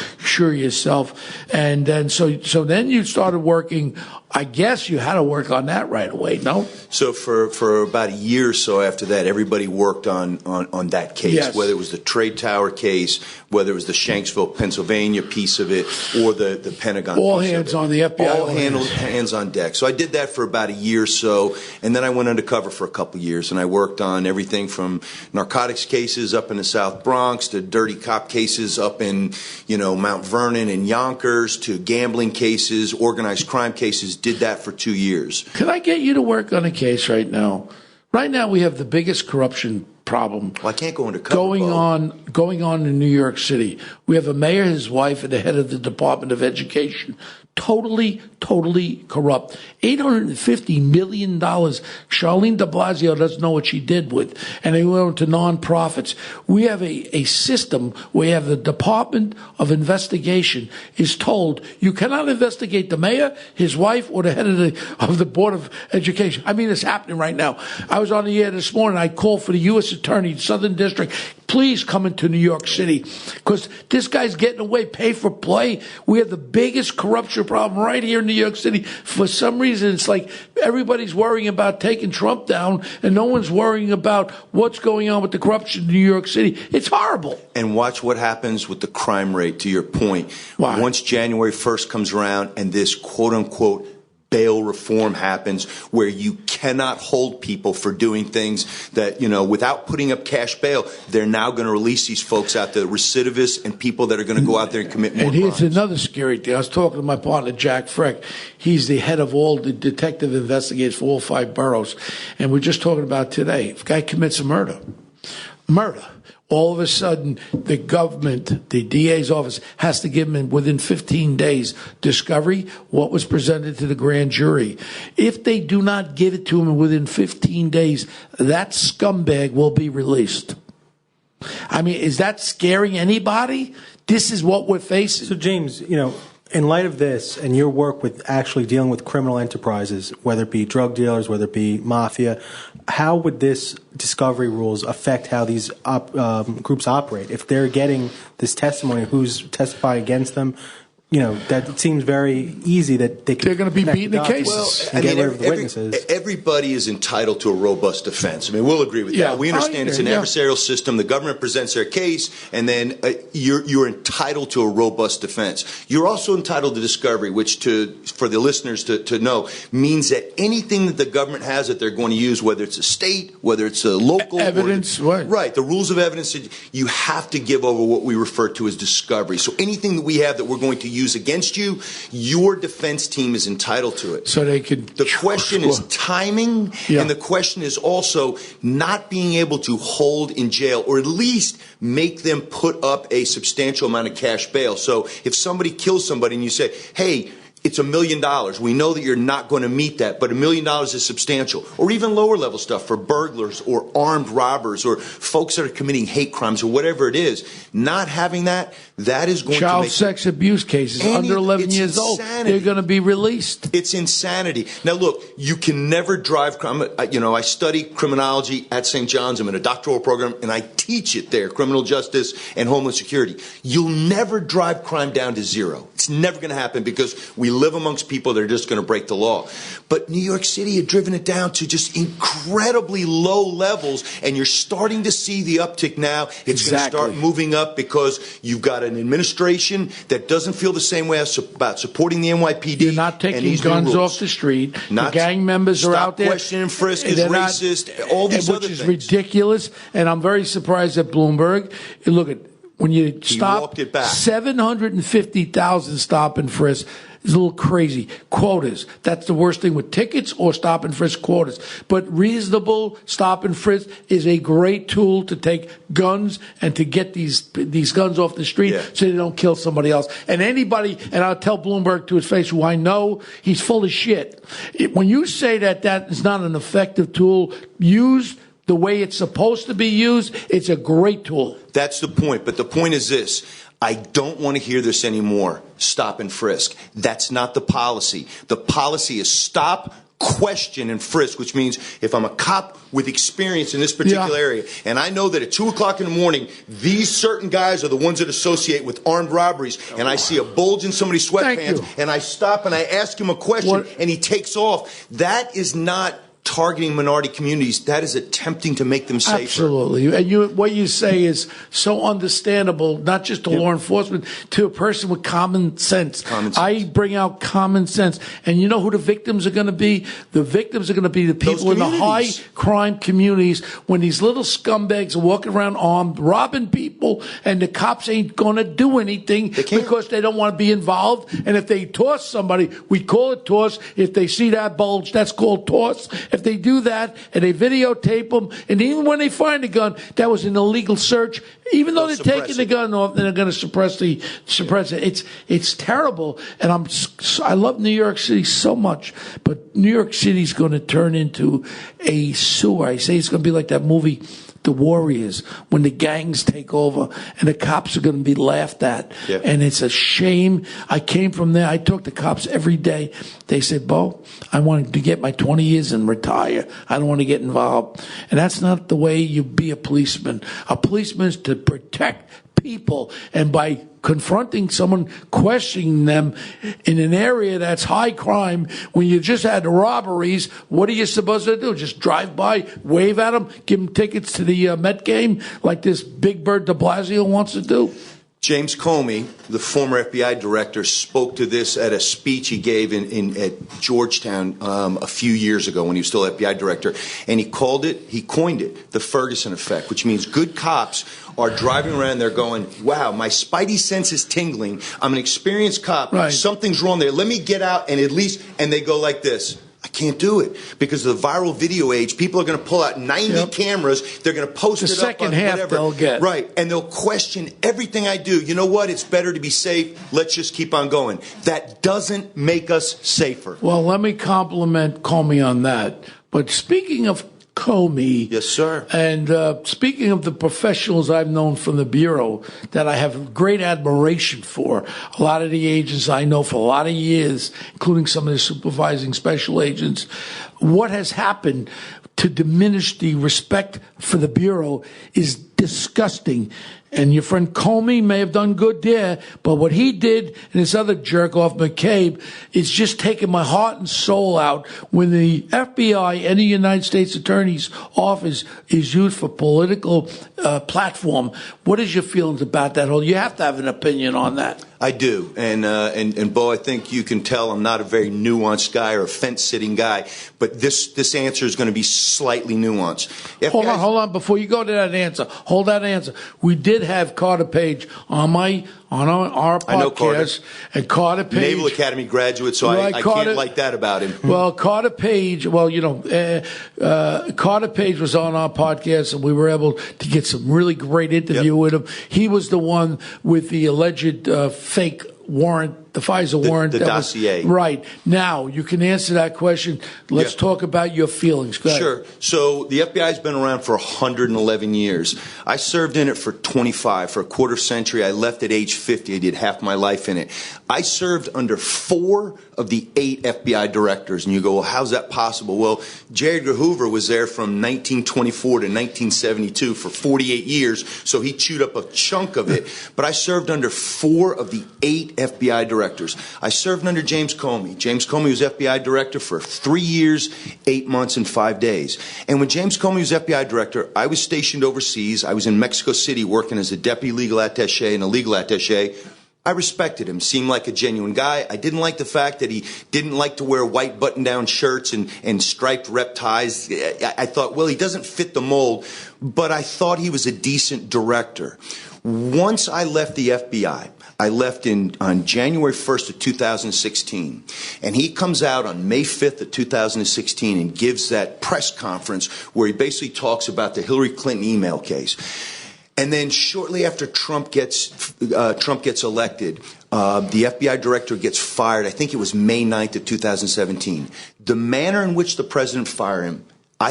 [SPEAKER 5] yourself. And then so then you started working. I guess you had to work on that right away, no?
[SPEAKER 6] So for about a year or so after that, everybody worked on that case,
[SPEAKER 5] yes.
[SPEAKER 6] Whether it was the Trade Tower case, whether it was the Shanksville, Pennsylvania piece of it, or the Pentagon
[SPEAKER 5] all
[SPEAKER 6] piece
[SPEAKER 5] hands
[SPEAKER 6] of it.
[SPEAKER 5] on the FBI.
[SPEAKER 6] All hands on deck. So I did that for about a year or so, and then I went undercover for a couple of years, and I worked on everything from narcotics cases up in the South Bronx to dirty cop cases up in, Mount Vernon and Yonkers to gambling cases, organized crime cases. Did that for 2 years.
[SPEAKER 5] Can I get you to work on a case right now? Right now we have the biggest corruption problem.
[SPEAKER 6] Well, I can't go undercover.
[SPEAKER 5] Going on in New York City. We have a mayor, his wife, and the head of the Department of Education. Totally corrupt. $850 million. Charlene de Blasio doesn't know what she did with. And they went to nonprofits. We have a system where you have the Department of Investigation is told you cannot investigate the mayor, his wife, or the head of the Board of Education. I mean, it's happening right now. I was on the air this morning. I called for the U.S. Attorney, Southern District. Please come into New York City, because this guy's getting away, pay for play. We have the biggest corruption problem right here in New York City. For some reason, it's like everybody's worrying about taking Trump down, and no one's worrying about what's going on with the corruption in New York City. It's horrible.
[SPEAKER 6] And watch what happens with the crime rate, to your point.
[SPEAKER 5] Why?
[SPEAKER 6] Once January 1st comes around and this quote-unquote bail reform happens, where you cannot hold people for doing things that, without putting up cash bail, they're now going to release these folks out, the recidivists and people that are going to go out there and commit more
[SPEAKER 5] crimes. And here's
[SPEAKER 6] crimes.
[SPEAKER 5] another scary thing. I was talking to my partner, Jack Freck. He's the head of all the detective investigators for all 5 boroughs. And we're just talking about today. If a guy commits a murder, all of a sudden, the government, the DA's office, has to give him within 15 days discovery what was presented to the grand jury. If they do not give it to him within 15 days, that scumbag will be released. I mean, is that scaring anybody? This is what we're facing.
[SPEAKER 7] So, James, in light of this and your work with actually dealing with criminal enterprises, whether it be drug dealers, whether it be mafia, how would this discovery rules affect how these groups operate? If they're getting this testimony, who's testifying against them? That it seems very easy that they're
[SPEAKER 5] going to be beating the cases.
[SPEAKER 6] Well,
[SPEAKER 7] get rid of the witnesses.
[SPEAKER 6] Everybody is entitled to a robust defense. I mean, we'll agree with that. We understand it's an adversarial system. The government presents their case, and then you're entitled to a robust defense. You're also entitled to discovery, which, for the listeners to know, means that anything that the government has that they're going to use, whether it's a state, whether it's a local
[SPEAKER 5] evidence,
[SPEAKER 6] right? The rules of evidence, you have to give over what we refer to as discovery. So anything that we have that we're going to use against you, your defense team is entitled to it.
[SPEAKER 5] So they could.
[SPEAKER 6] The question is timing, and the question is also not being able to hold in jail, or at least make them put up a substantial amount of cash bail. So if somebody kills somebody and you say, hey, it's $1 million. We know that you're not going to meet that, but $1 million is substantial. Or even lower level stuff for burglars or armed robbers or folks that are committing hate crimes or whatever it is. Not having that is going to make...
[SPEAKER 5] Child sex abuse cases under 11 years old, they're going to be released.
[SPEAKER 6] It's insanity. Now, look, you can never drive crime. I study criminology at St. John's. I'm in a doctoral program, and I teach it there, criminal justice and homeland security. You'll never drive crime down to zero. It's It's never going to happen because we live amongst people that are just going to break the law. But New York City had driven it down to just incredibly low levels, and you're starting to see the uptick now. It's going to start moving up because you've got an administration that doesn't feel the same way about supporting the NYPD.
[SPEAKER 5] You're not taking guns off the street. The gang members are out there.
[SPEAKER 6] Stop question and frisk is racist. All these other things.
[SPEAKER 5] Which is ridiculous, and I'm very surprised at Bloomberg. Look at when you stop 750,000 stop and frisk. Is a little crazy. Quotas. That's the worst thing with tickets or stop and frisk quotas. But reasonable stop and frisk is a great tool to take guns and to get these guns off the street so they don't kill somebody else. And anybody, and I'll tell Bloomberg to his face, who I know he's full of shit. When you say that is not an effective tool, used the way it's supposed to be used, it's a great tool.
[SPEAKER 6] That's the point. But the point is this. I don't want to hear this anymore. Stop and frisk. That's not the policy. The policy is stop, question, and frisk, which means if I'm a cop with experience in this particular area, and I know that at 2 o'clock in the morning, these certain guys are the ones that associate with armed robberies, and I see a bulge in somebody's sweatpants, and I stop and I ask him a question, and he takes off. That is not targeting minority communities. That is attempting to make them safer.
[SPEAKER 5] Absolutely. And what you say is so understandable, not just to law enforcement, to a person with common sense. I bring out common sense. And you know who the victims are going to be? The victims are going to be the people in the high crime communities when these little scumbags are walking around armed, robbing people, and the cops ain't going to do anything because they don't want to be involved. And if they toss somebody, we call it toss. If they see that bulge, that's called toss. If they do that and they videotape them, and even when they find a gun, that was an illegal search. Even though they're taking the gun off, they're going to suppress it. It's terrible. And I love New York City so much, but New York City's going to turn into a sewer. I say it's going to be like that movie, The Warriors, when the gangs take over and the cops are going to be laughed at. Yeah. And it's a shame. I came from there. I talk to cops every day. They said, Bo, I wanted to get my 20 years and retire. I don't want to get involved. And that's not the way you be a policeman. A policeman is to protect people. And by confronting someone, questioning them in an area that's high crime, when you just had robberies, what are you supposed to do? Just drive by, wave at them, give them tickets to the Met game like this Big Bird de Blasio wants to do?
[SPEAKER 6] James Comey, the former FBI director, spoke to this at a speech he gave at Georgetown a few years ago when he was still FBI director, and he coined it, the Ferguson effect, which means good cops are driving around there going, wow, my spidey sense is tingling. I'm an experienced cop. Right. Something's wrong there. Let me get out and and they go like this. I can't do it because of the viral video age. People are going to pull out 90 cameras. They're going to post it up on whatever. The second half they'll get. Right. And they'll question everything I do. You know what? It's better to be safe. Let's just keep on going. That doesn't make us safer.
[SPEAKER 5] Well, let me compliment Comey on that. But speaking of Comey.
[SPEAKER 6] Yes, sir.
[SPEAKER 5] And speaking of the professionals I've known from the Bureau that I have great admiration for, a lot of the agents I know for a lot of years, including some of the supervising special agents, what has happened to diminish the respect for the Bureau is disgusting. And your friend Comey may have done good there, but what he did and this other jerk off, McCabe, is just taking my heart and soul out when the FBI and the United States Attorney's Office is used for political platform. What is your feelings about that whole? You have to have an opinion on that.
[SPEAKER 6] I do, and Bo, I think you can tell I'm not a very nuanced guy or a fence-sitting guy, but this answer is going to be slightly nuanced.
[SPEAKER 5] Hold on, before you go to that answer, hold that answer. We did have Carter Page on our podcast. I know Carter. And Carter Page,
[SPEAKER 6] Naval Academy graduate, so I can't like that about him.
[SPEAKER 5] Well, Carter Page, Carter Page was on our podcast, and we were able to get some really great interview with him. He was the one with the alleged fake warrant, the FISA warrant.
[SPEAKER 6] The dossier.
[SPEAKER 5] Right. Now, you can answer that question. Let's talk about your feelings. Go ahead.
[SPEAKER 6] Sure. So the FBI has been around for 111 years. I served in it for 25, for a quarter century. I left at age 50. I did half my life in it. I served under 4 of the 8 FBI directors. And you go, well, how's that possible? Well, J. Edgar Hoover was there from 1924 to 1972 for 48 years, so he chewed up a chunk of it. But I served under 4 of the 8 FBI directors. directors. I served under James Comey. James Comey was FBI director for 3 years, 8 months, and 5 days. And when James Comey was FBI director, I was stationed overseas. I was in Mexico City working as a deputy legal attaché and a legal attaché. I respected him, seemed like a genuine guy. I didn't like the fact that he didn't like to wear white button-down shirts and striped rep ties. I thought, well, he doesn't fit the mold, but I thought he was a decent director. Once I left the FBI, I left on January 1st of 2016, and he comes out on May 5th of 2016 and gives that press conference where he basically talks about the Hillary Clinton email case. And then shortly after Trump gets elected, the FBI director gets fired. I think it was May 9th of 2017. The manner in which the president fired him, I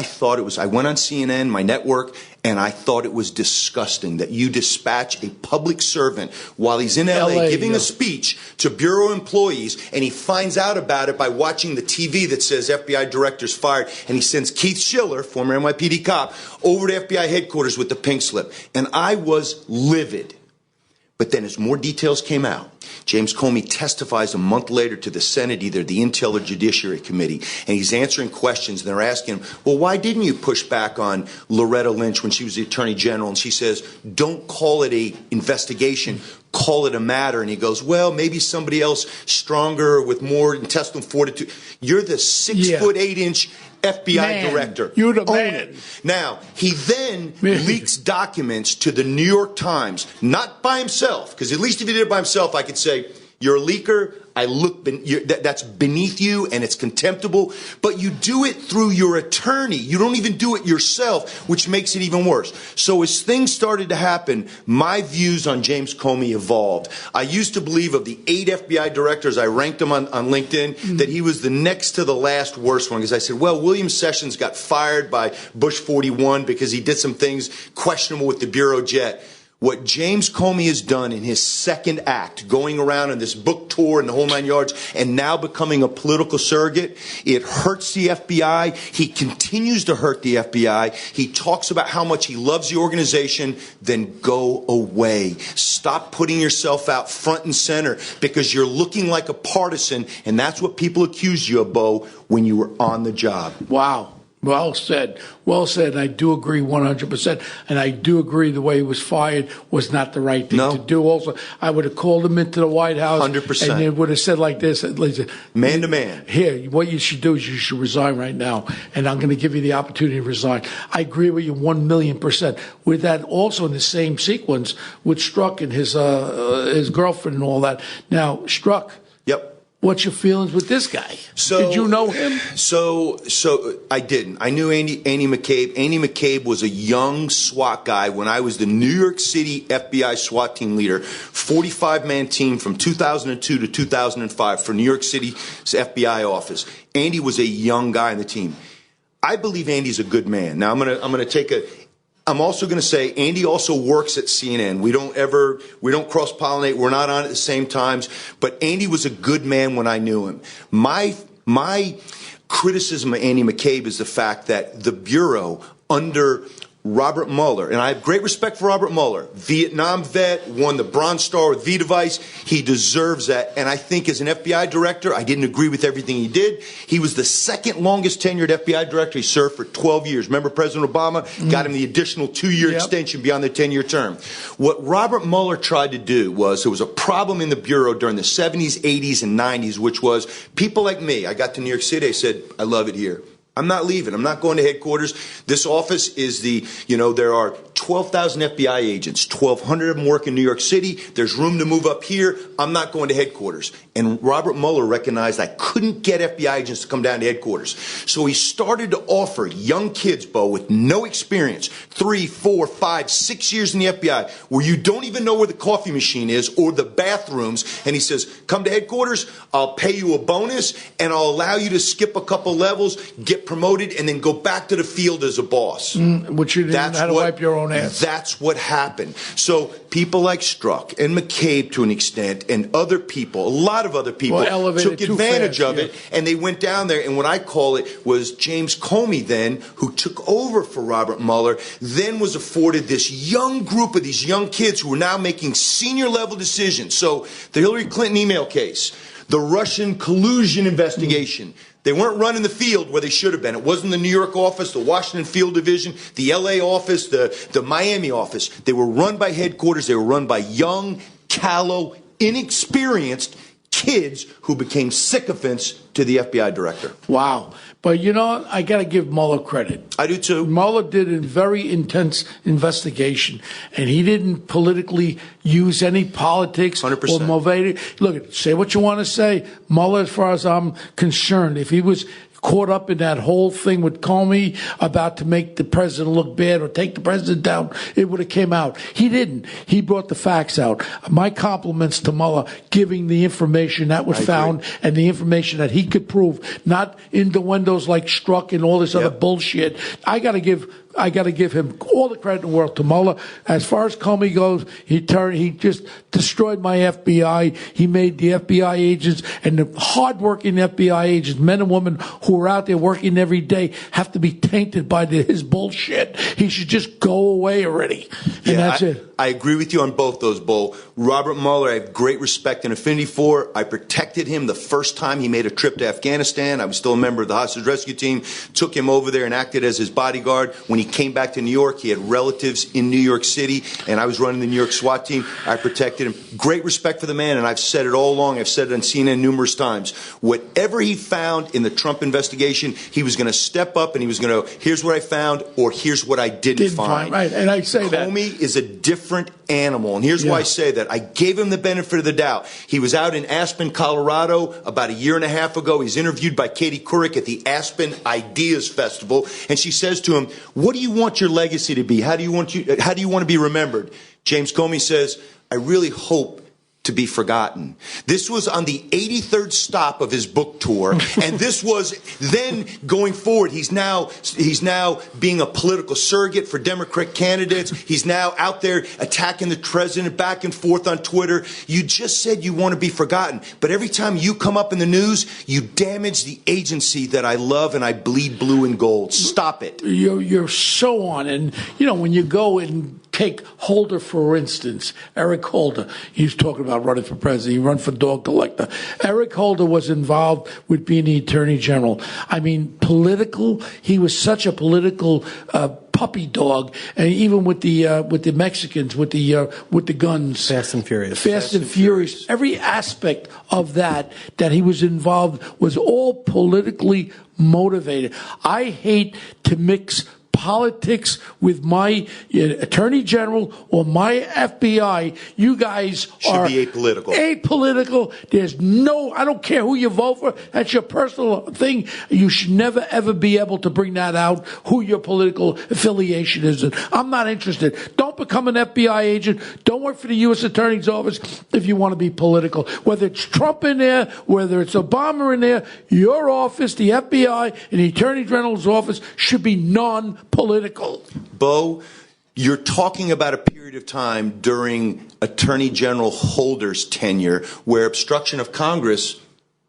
[SPEAKER 6] went on CNN, my network, and I thought it was disgusting that you dispatch a public servant while he's in LA giving a speech to Bureau employees, and he finds out about it by watching the TV that says FBI director's fired, and he sends Keith Schiller, former NYPD cop, over to FBI headquarters with the pink slip. And I was livid. But then as more details came out, James Comey testifies a month later to the Senate, either the Intel or Judiciary Committee, and he's answering questions, and they're asking him, well, why didn't you push back on Loretta Lynch when she was the Attorney General? And she says, don't call it a investigation, call it a matter. And he goes, well, maybe somebody else stronger with more intestinal fortitude. You're the 6'8" FBI director.
[SPEAKER 5] You're the
[SPEAKER 6] Own
[SPEAKER 5] man.
[SPEAKER 6] it. Now, he then leaks documents to the New York Times, not by himself, because at least if he did it by himself, I could say, you're a leaker. That's beneath you, and it's contemptible. But you do it through your attorney. You don't even do it yourself, which makes it even worse. So as things started to happen, my views on James Comey evolved. I used to believe of the 8 FBI directors, I ranked them on LinkedIn, that he was the next to the last worst one. Because I said, well, William Sessions got fired by Bush 41 because he did some things questionable with the Bureau jet. What James Comey has done in his second act, going around on this book tour and the whole 9 yards, and now becoming a political surrogate, it hurts the FBI. He continues to hurt the FBI. He talks about how much he loves the organization. Then go away. Stop putting yourself out front and center because you're looking like a partisan, and that's what people accused you of, Bo, when you were on the job.
[SPEAKER 5] Wow. Well said. Well said. I do agree 100%. And I do agree the way he was fired was not the right thing to do. Also, I would have called him into the White House.
[SPEAKER 6] 100%.
[SPEAKER 5] And it would have said like this.
[SPEAKER 6] Man to man.
[SPEAKER 5] Here, what you should do is you should resign right now. And I'm going to give you the opportunity to resign. I agree with you 1,000,000%. With that, also in the same sequence with Strzok and his girlfriend and all that. Now, Strzok.
[SPEAKER 6] Yep.
[SPEAKER 5] What's your feelings with this guy? Did you know him?
[SPEAKER 6] So I didn't. I knew Andy McCabe. Andy McCabe was a young SWAT guy when I was the New York City FBI SWAT team leader, 45-man team from 2002 to 2005 for New York City's FBI office. Andy was a young guy on the team. I believe Andy's a good man. Now I'm also going to say Andy also works at CNN. We don't cross-pollinate. We're not on at the same times. But Andy was a good man when I knew him. My criticism of Andy McCabe is the fact that the Bureau under Robert Mueller, and I have great respect for Robert Mueller, Vietnam vet, won the Bronze Star with V-Device. He deserves that. And I think as an FBI director, I didn't agree with everything he did. He was the second longest tenured FBI director. He served for 12 years. Remember President Obama got him the additional 2-year extension beyond the 10-year term. What Robert Mueller tried to do was there was a problem in the Bureau during the 70s, 80s, and 90s, which was people like me. I got to New York City. I said, I love it here. I'm not leaving. I'm not going to headquarters. This office is there are 12,000 FBI agents. 1,200 of them work in New York City. There's room to move up here. I'm not going to headquarters. And Robert Mueller recognized I couldn't get FBI agents to come down to headquarters. So he started to offer young kids, Bo, with no experience, 3, 4, 5, 6 years in the FBI, where you don't even know where the coffee machine is or the bathrooms. And he says, come to headquarters. I'll pay you a bonus, and I'll allow you to skip a couple levels, get promoted, and then go back to the field as a boss.
[SPEAKER 5] Which you didn't know how to wipe your own own ass.
[SPEAKER 6] That's what happened. So people like Strzok and McCabe to an extent and other people, a lot of other people took advantage of it, and they went down there, and what I call it was James Comey then, who took over for Robert Mueller, then was afforded this young group of these young kids who were now making senior level decisions. So the Hillary Clinton email case, the Russian collusion investigation, they weren't running the field where they should have been. It wasn't the New York office, the Washington Field Division, the LA office, the Miami office. They were run by headquarters. They were run by young, callow, inexperienced kids who became sycophants to the FBI director.
[SPEAKER 5] Wow. But you know, I got to give Mueller credit.
[SPEAKER 6] I do too.
[SPEAKER 5] Mueller did a very intense investigation, and he didn't politically use any politics
[SPEAKER 6] 100%.
[SPEAKER 5] or motivate it. Look, say what you want to say. Mueller, as far as I'm concerned, if he was caught up in that whole thing with Comey about to make the president look bad or take the president down, it would have came out. He didn't. He brought the facts out. My compliments to Mueller giving the information that was found and the information that he could prove, not innuendos like Strzok and all this other bullshit. I got to give him all the credit in the world to Mueller. As far as Comey goes, he just destroyed my FBI. He made the FBI agents and the hardworking FBI agents, men and women who are out there working every day, have to be tainted by his bullshit. He should just go away already. And that's it.
[SPEAKER 6] I agree with you on both those, Bo. Robert Mueller, I have great respect and affinity for. I protected him the first time he made a trip to Afghanistan. I was still a member of the hostage rescue team, took him over there and acted as his bodyguard. When he came back to New York, he had relatives in New York City, and I was running the New York SWAT team. I protected him. Great respect for the man, and I've said it all along. I've said it on CNN numerous times. Whatever he found in the Trump investigation, he was going to step up and he was going to, here's what I found, or here's what I didn't find.
[SPEAKER 5] Right, and I say that.
[SPEAKER 6] Comey is a different animal, and here's why I say that. I gave him the benefit of the doubt. He was out in Aspen, Colorado about a year and a half ago. He's interviewed by Katie Couric at the Aspen Ideas Festival, and she says to him, what do you want your legacy to be? How do you want to be remembered? James Comey says, I really hope to be forgotten. This was on the 83rd stop of his book tour, and this was then going forward. He's now being a political surrogate for Democrat candidates. He's now out there attacking the president back and forth on Twitter. You just said you want to be forgotten, but every time you come up in the news, you damage the agency that I love and I bleed blue and gold. Stop it.
[SPEAKER 5] You're so on, and you know when you go and take Holder, for instance, Eric Holder. He was talking about running for president. He ran for dog collector. Eric Holder was involved with being the attorney general. I mean, he was such a political puppy dog, and even with the Mexicans, with the guns.
[SPEAKER 7] Fast and Furious.
[SPEAKER 5] Fast and Furious. Every aspect of that he was involved was all politically motivated. I hate to mix politics with my attorney general or my FBI. You guys
[SPEAKER 6] should be apolitical.
[SPEAKER 5] Apolitical. There's I don't care who you vote for. That's your personal thing. You should never, ever be able to bring that out, who your political affiliation is. I'm not interested. Don't become an FBI agent. Don't work for the U.S. Attorney's Office if you want to be political. Whether it's Trump in there, whether it's Obama in there, your office, the FBI, and the Attorney General's office should be non-political.
[SPEAKER 6] Bo, you're talking about a period of time during Attorney General Holder's tenure where obstruction of Congress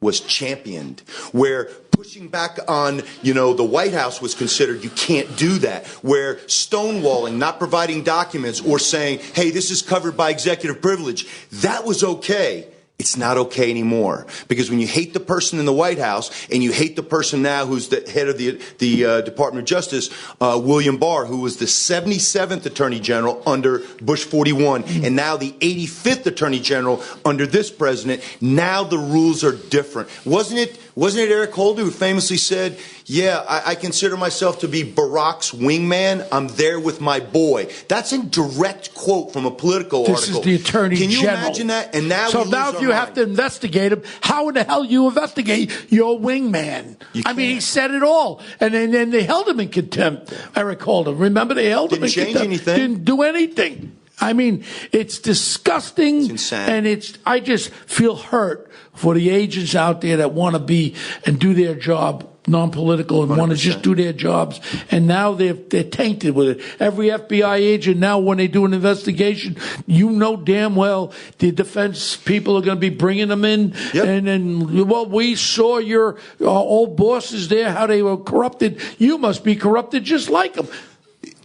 [SPEAKER 6] was championed, where pushing back on, the White House was considered, you can't do that, where stonewalling, not providing documents or saying, hey, this is covered by executive privilege, that was okay. It's not okay anymore, because when you hate the person in the White House and you hate the person now who's the head of the Department of Justice, William Barr, who was the 77th Attorney General under Bush 41 and now the 85th Attorney General under this president, now the rules are different. Wasn't it Eric Holder who famously said, yeah, I consider myself to be Barack's wingman. I'm there with my boy. That's a direct quote from a Politico article.
[SPEAKER 5] This is the Attorney General.
[SPEAKER 6] Can you imagine that? And now
[SPEAKER 5] if you have to investigate him, how in the hell you investigate your wingman? I mean, he said it all. And then they held him in contempt, Eric Holder. Remember, they held him in contempt.
[SPEAKER 6] Didn't change anything.
[SPEAKER 5] Didn't do anything. I mean, it's disgusting.
[SPEAKER 6] It's insane.
[SPEAKER 5] And I just feel hurt for the agents out there that want to be and do their job non-political and want to just do their jobs. And now they're tainted with it. Every FBI agent now, when they do an investigation, you know damn well the defense people are going to be bringing them in.
[SPEAKER 6] Yep.
[SPEAKER 5] And then, well, we saw your old bosses there, how they were corrupted. You must be corrupted just like them.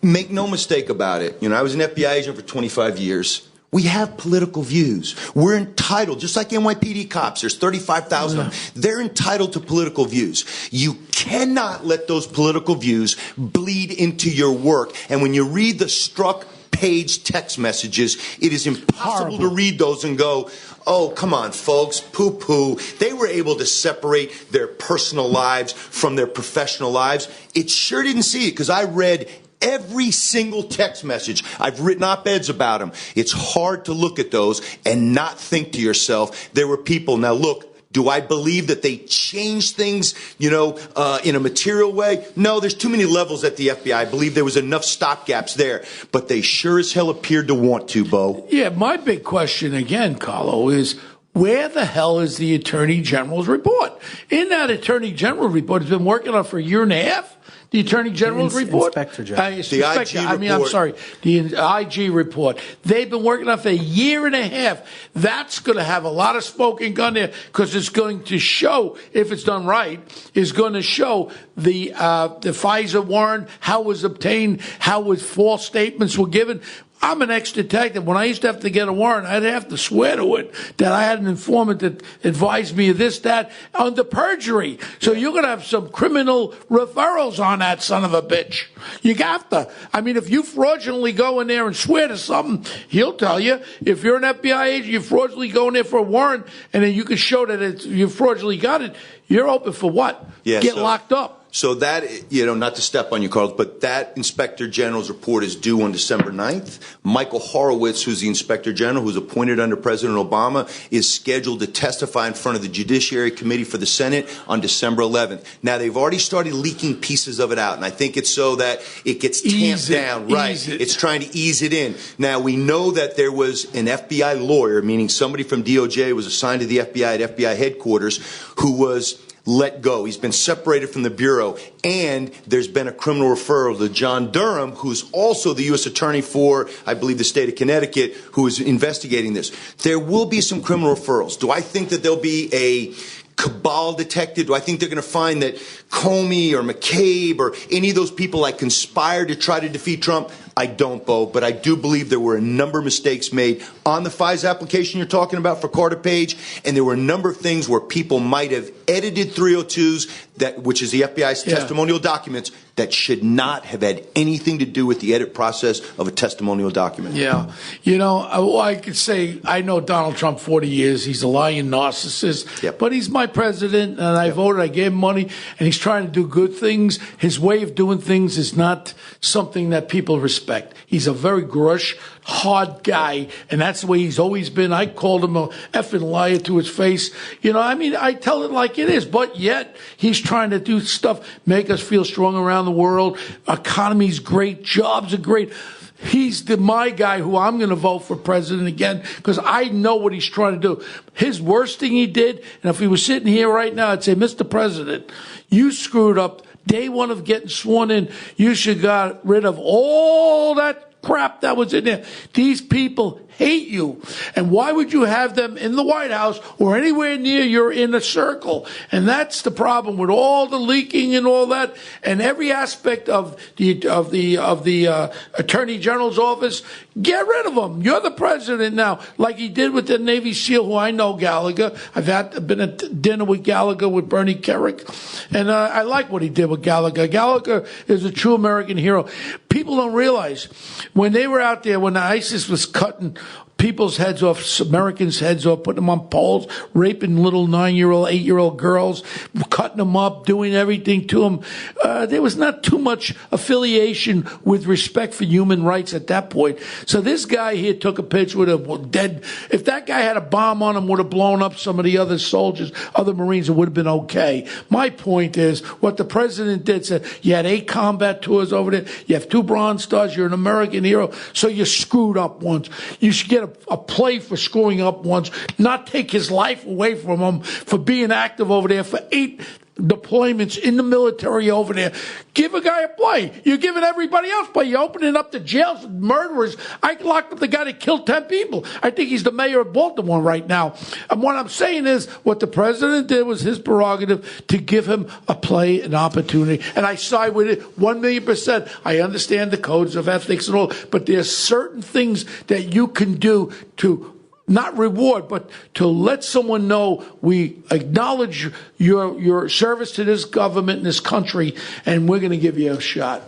[SPEAKER 6] Make no mistake about it. I was an FBI agent for 25 years. We have political views. We're entitled, just like NYPD cops, there's 35,000 of them. They're entitled to political views. You cannot let those political views bleed into your work. And when you read the struck page text messages, it is impossible to read those and go, oh, come on, folks, poo-poo. They were able to separate their personal lives from their professional lives. It sure didn't see it, because I read every single text message. I've written op-eds about them. It's hard to look at those and not think to yourself, there were people. Now, look, do I believe that they changed things, in a material way? No, there's too many levels at the FBI. I believe there was enough stopgaps there. But they sure as hell appeared to want to, Bo.
[SPEAKER 5] Yeah, my big question again, Carlo, is where the hell is the Attorney General's report? In that Attorney General report, it's been working on for a year and a half. The Attorney General's report?
[SPEAKER 7] Inspector General.
[SPEAKER 6] The IG report.
[SPEAKER 5] I'm sorry. The IG report. They've been working on for a year and a half. That's going to have a lot of smoking gun there, because it's going to show, if it's done right, is going to show the Pfizer warrant, how it was obtained, how false statements were given. I'm an ex-detective. When I used to have to get a warrant, I'd have to swear to it that I had an informant that advised me of this, that, under perjury. So you're going to have some criminal referrals on that son of a bitch. You got to. I mean, if you fraudulently go in there and swear to something, he'll tell you. If you're an FBI agent, you fraudulently go in there for a warrant, and then you can show that you fraudulently got it, you're open for what? Get locked up.
[SPEAKER 6] So that, not to step on you, Carlos, but that Inspector General's report is due on December 9th. Michael Horowitz, who's the Inspector General, who's appointed under President Obama, is scheduled to testify in front of the Judiciary Committee for the Senate on December 11th. Now, they've already started leaking pieces of it out, and I think it's so that it gets tamped down. Right. It's trying to ease it in. Now, we know that there was an FBI lawyer, meaning somebody from DOJ was assigned to the FBI at FBI headquarters, who was let go. He's been separated from the Bureau, and there's been a criminal referral to John Durham, who's also the U.S. Attorney for, I believe, the state of Connecticut, who is investigating this. There will be some criminal referrals. Do I think that there'll be a cabal detected? Do I think they're going to find that Comey or McCabe or any of those people conspired to try to defeat Trump? I don't, Bo, but I do believe there were a number of mistakes made on the FISA application you're talking about for Carter Page, and there were a number of things where people might have edited 302s, which is the FBI's testimonial documents, that should not have had anything to do with the edit process of a testimonial document.
[SPEAKER 5] Yeah. I could say I know Donald Trump 40 years. He's a lying narcissist. But he's my president, and I voted. I gave him money, and he's trying to do good things. His way of doing things is not something that people respect. He's a very grush, hard guy, and that's the way he's always been. I called him a effing liar to his face. I tell it like it is, but yet he's trying to do stuff, make us feel strong around the world. Economy's great, jobs are great. He's my guy who I'm going to vote for president again, because I know what he's trying to do. His worst thing he did, and if he was sitting here right now, I'd say, Mr. President, you screwed up. Day one of getting sworn in, you should got rid of all that crap that was in there. These people hate you. And why would you have them in the White House or anywhere near your inner circle? And that's the problem with all the leaking and all that, and every aspect of the Attorney General's office. Get rid of them. You're the president now, like he did with the Navy SEAL, who I know, Gallagher. I've been at dinner with Gallagher with Bernie Kerik, and I like what he did with Gallagher. Gallagher is a true American hero. People don't realize when they were out there, when ISIS was cutting people's heads off, Americans' heads off, putting them on poles, raping little 9-year-old, 8-year-old girls, cutting them up, doing everything to them. There was not too much affiliation with respect for human rights at that point. So this guy here took a picture with a dead. If that guy had a bomb on him, would have blown up some of the other soldiers, other Marines, it would have been okay. My point is, what the president did, said, you had 8 combat tours over there, you have 2 Bronze Stars, you're an American hero, so you screwed up once. You should get a play for screwing up once, not take his life away from him for being active over there for deployments in the military over there. Give a guy a play. You're giving everybody else play. You're opening up the jails with murderers. I locked up the guy that killed 10 people. I think he's the mayor of Baltimore right now. And what I'm saying is what the president did was his prerogative to give him a play, an opportunity. And I side with it 1,000,000%. I understand the codes of ethics and all, but there's certain things that you can do to not reward, but to let someone know we acknowledge your service to this government and this country, and we're going to give you a shot.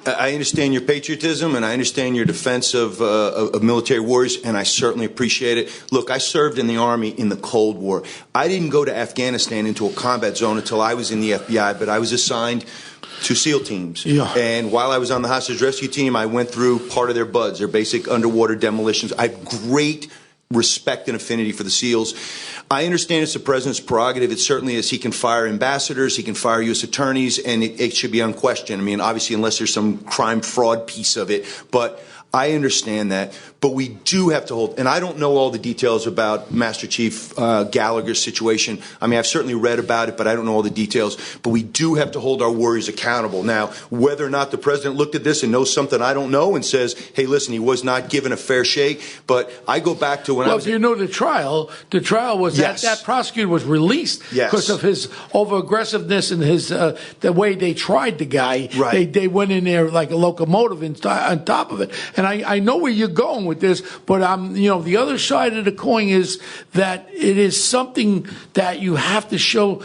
[SPEAKER 6] I understand your patriotism, and I understand your defense of military warriors, and I certainly appreciate it. Look, I served in the Army in the Cold War. I didn't go to Afghanistan into a combat zone until I was in the FBI, but I was assigned to SEAL teams.
[SPEAKER 5] Yeah.
[SPEAKER 6] And while I was on the hostage rescue team, I went through part of their BUDS, their basic underwater demolitions. I have great respect and affinity for the SEALs. I understand it's the president's prerogative. It certainly is. He can fire ambassadors, he can fire U.S. attorneys, and it should be unquestioned. I mean, obviously, unless there's some crime fraud piece of it. But I understand that. But we do have to hold, and I don't know all the details about Master Chief Gallagher's situation. I mean, I've certainly read about it, but I don't know all the details. But we do have to hold our warriors accountable. Now, whether or not the president looked at this and knows something I don't know and says, hey, listen, he was not given a fair shake. But I go back to when I was...
[SPEAKER 5] Well, you know the trial was
[SPEAKER 6] yes.
[SPEAKER 5] that prosecutor was released because of his over-aggressiveness and his the way they tried the guy.
[SPEAKER 6] Right.
[SPEAKER 5] They went in there like a locomotive on top of it. And I know where you're going with this, but the other side of the coin is that it is something that you have to show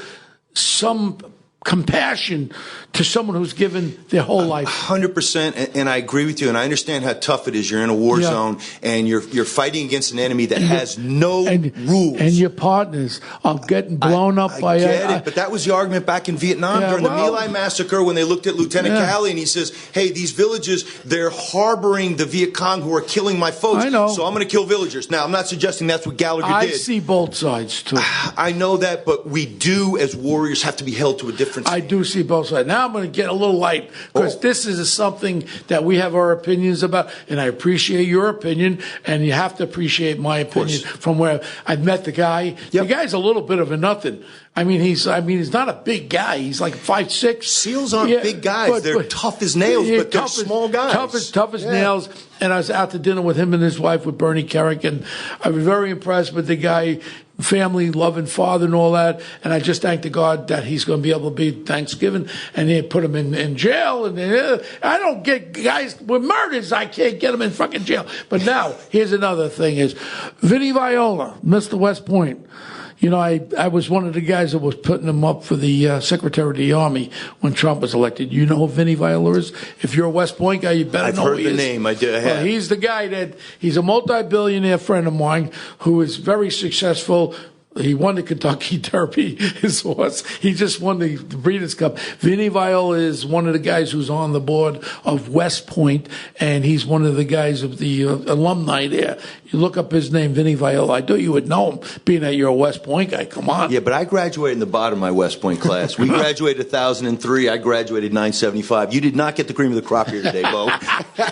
[SPEAKER 5] some compassion to someone who's given their whole life.
[SPEAKER 6] 100%, and I agree with you, and I understand how tough it is. You're in a war zone, and you're fighting against an enemy that has no rules.
[SPEAKER 5] And your partners are getting blown up by...
[SPEAKER 6] I get it, but that was the argument back in Vietnam during the My Lai massacre when they looked at Lieutenant Calley, and he says, hey, these villages, they're harboring the Viet Cong who are killing my folks,
[SPEAKER 5] I know.
[SPEAKER 6] So I'm going to kill villagers. Now, I'm not suggesting that's what Gallagher did.
[SPEAKER 5] I see both sides, too.
[SPEAKER 6] I know that, but we do, as warriors, have to be held to a different standard.
[SPEAKER 5] I do see both sides. Now I'm going to get a little light because this is something that we have our opinions about, and I appreciate your opinion, and you have to appreciate my opinion from where I've met the guy. Yep. The guy's a little bit of a nothing. I mean, he's not a big guy. He's like 5'6".
[SPEAKER 6] SEALs aren't big guys. They're tough as nails, but they're small guys.
[SPEAKER 5] Tough as nails. And I was out to dinner with him and his wife, with Bernie Carrick, and I was very impressed with the guy. Family, loving father and all that. And I just thank the God that he's going to be able to be Thanksgiving. And they put him in jail. And I don't get guys with murders. I can't get them in fucking jail. But now, here's another thing is Vinny Viola, Mr. West Point. You know, I was one of the guys that was putting him up for the Secretary of the Army when Trump was elected. You know who Vinny Viola is? If you're a West Point guy, you better know who he is.
[SPEAKER 6] I've heard the name. I do.
[SPEAKER 5] Well, he's the guy he's a multi-billionaire friend of mine who is very successful. He won the Kentucky Derby, his horse. He just won the Breeders' Cup. Vinny Viola is one of the guys who's on the board of West Point, and he's one of the guys of the alumni there. You look up his name, Vinny Viola. I thought you would know him, being that you're a West Point guy. Come on.
[SPEAKER 6] Yeah, but I graduated in the bottom of my West Point class. We graduated 2003. I graduated 975. You did not get the cream of the crop here today, Bo.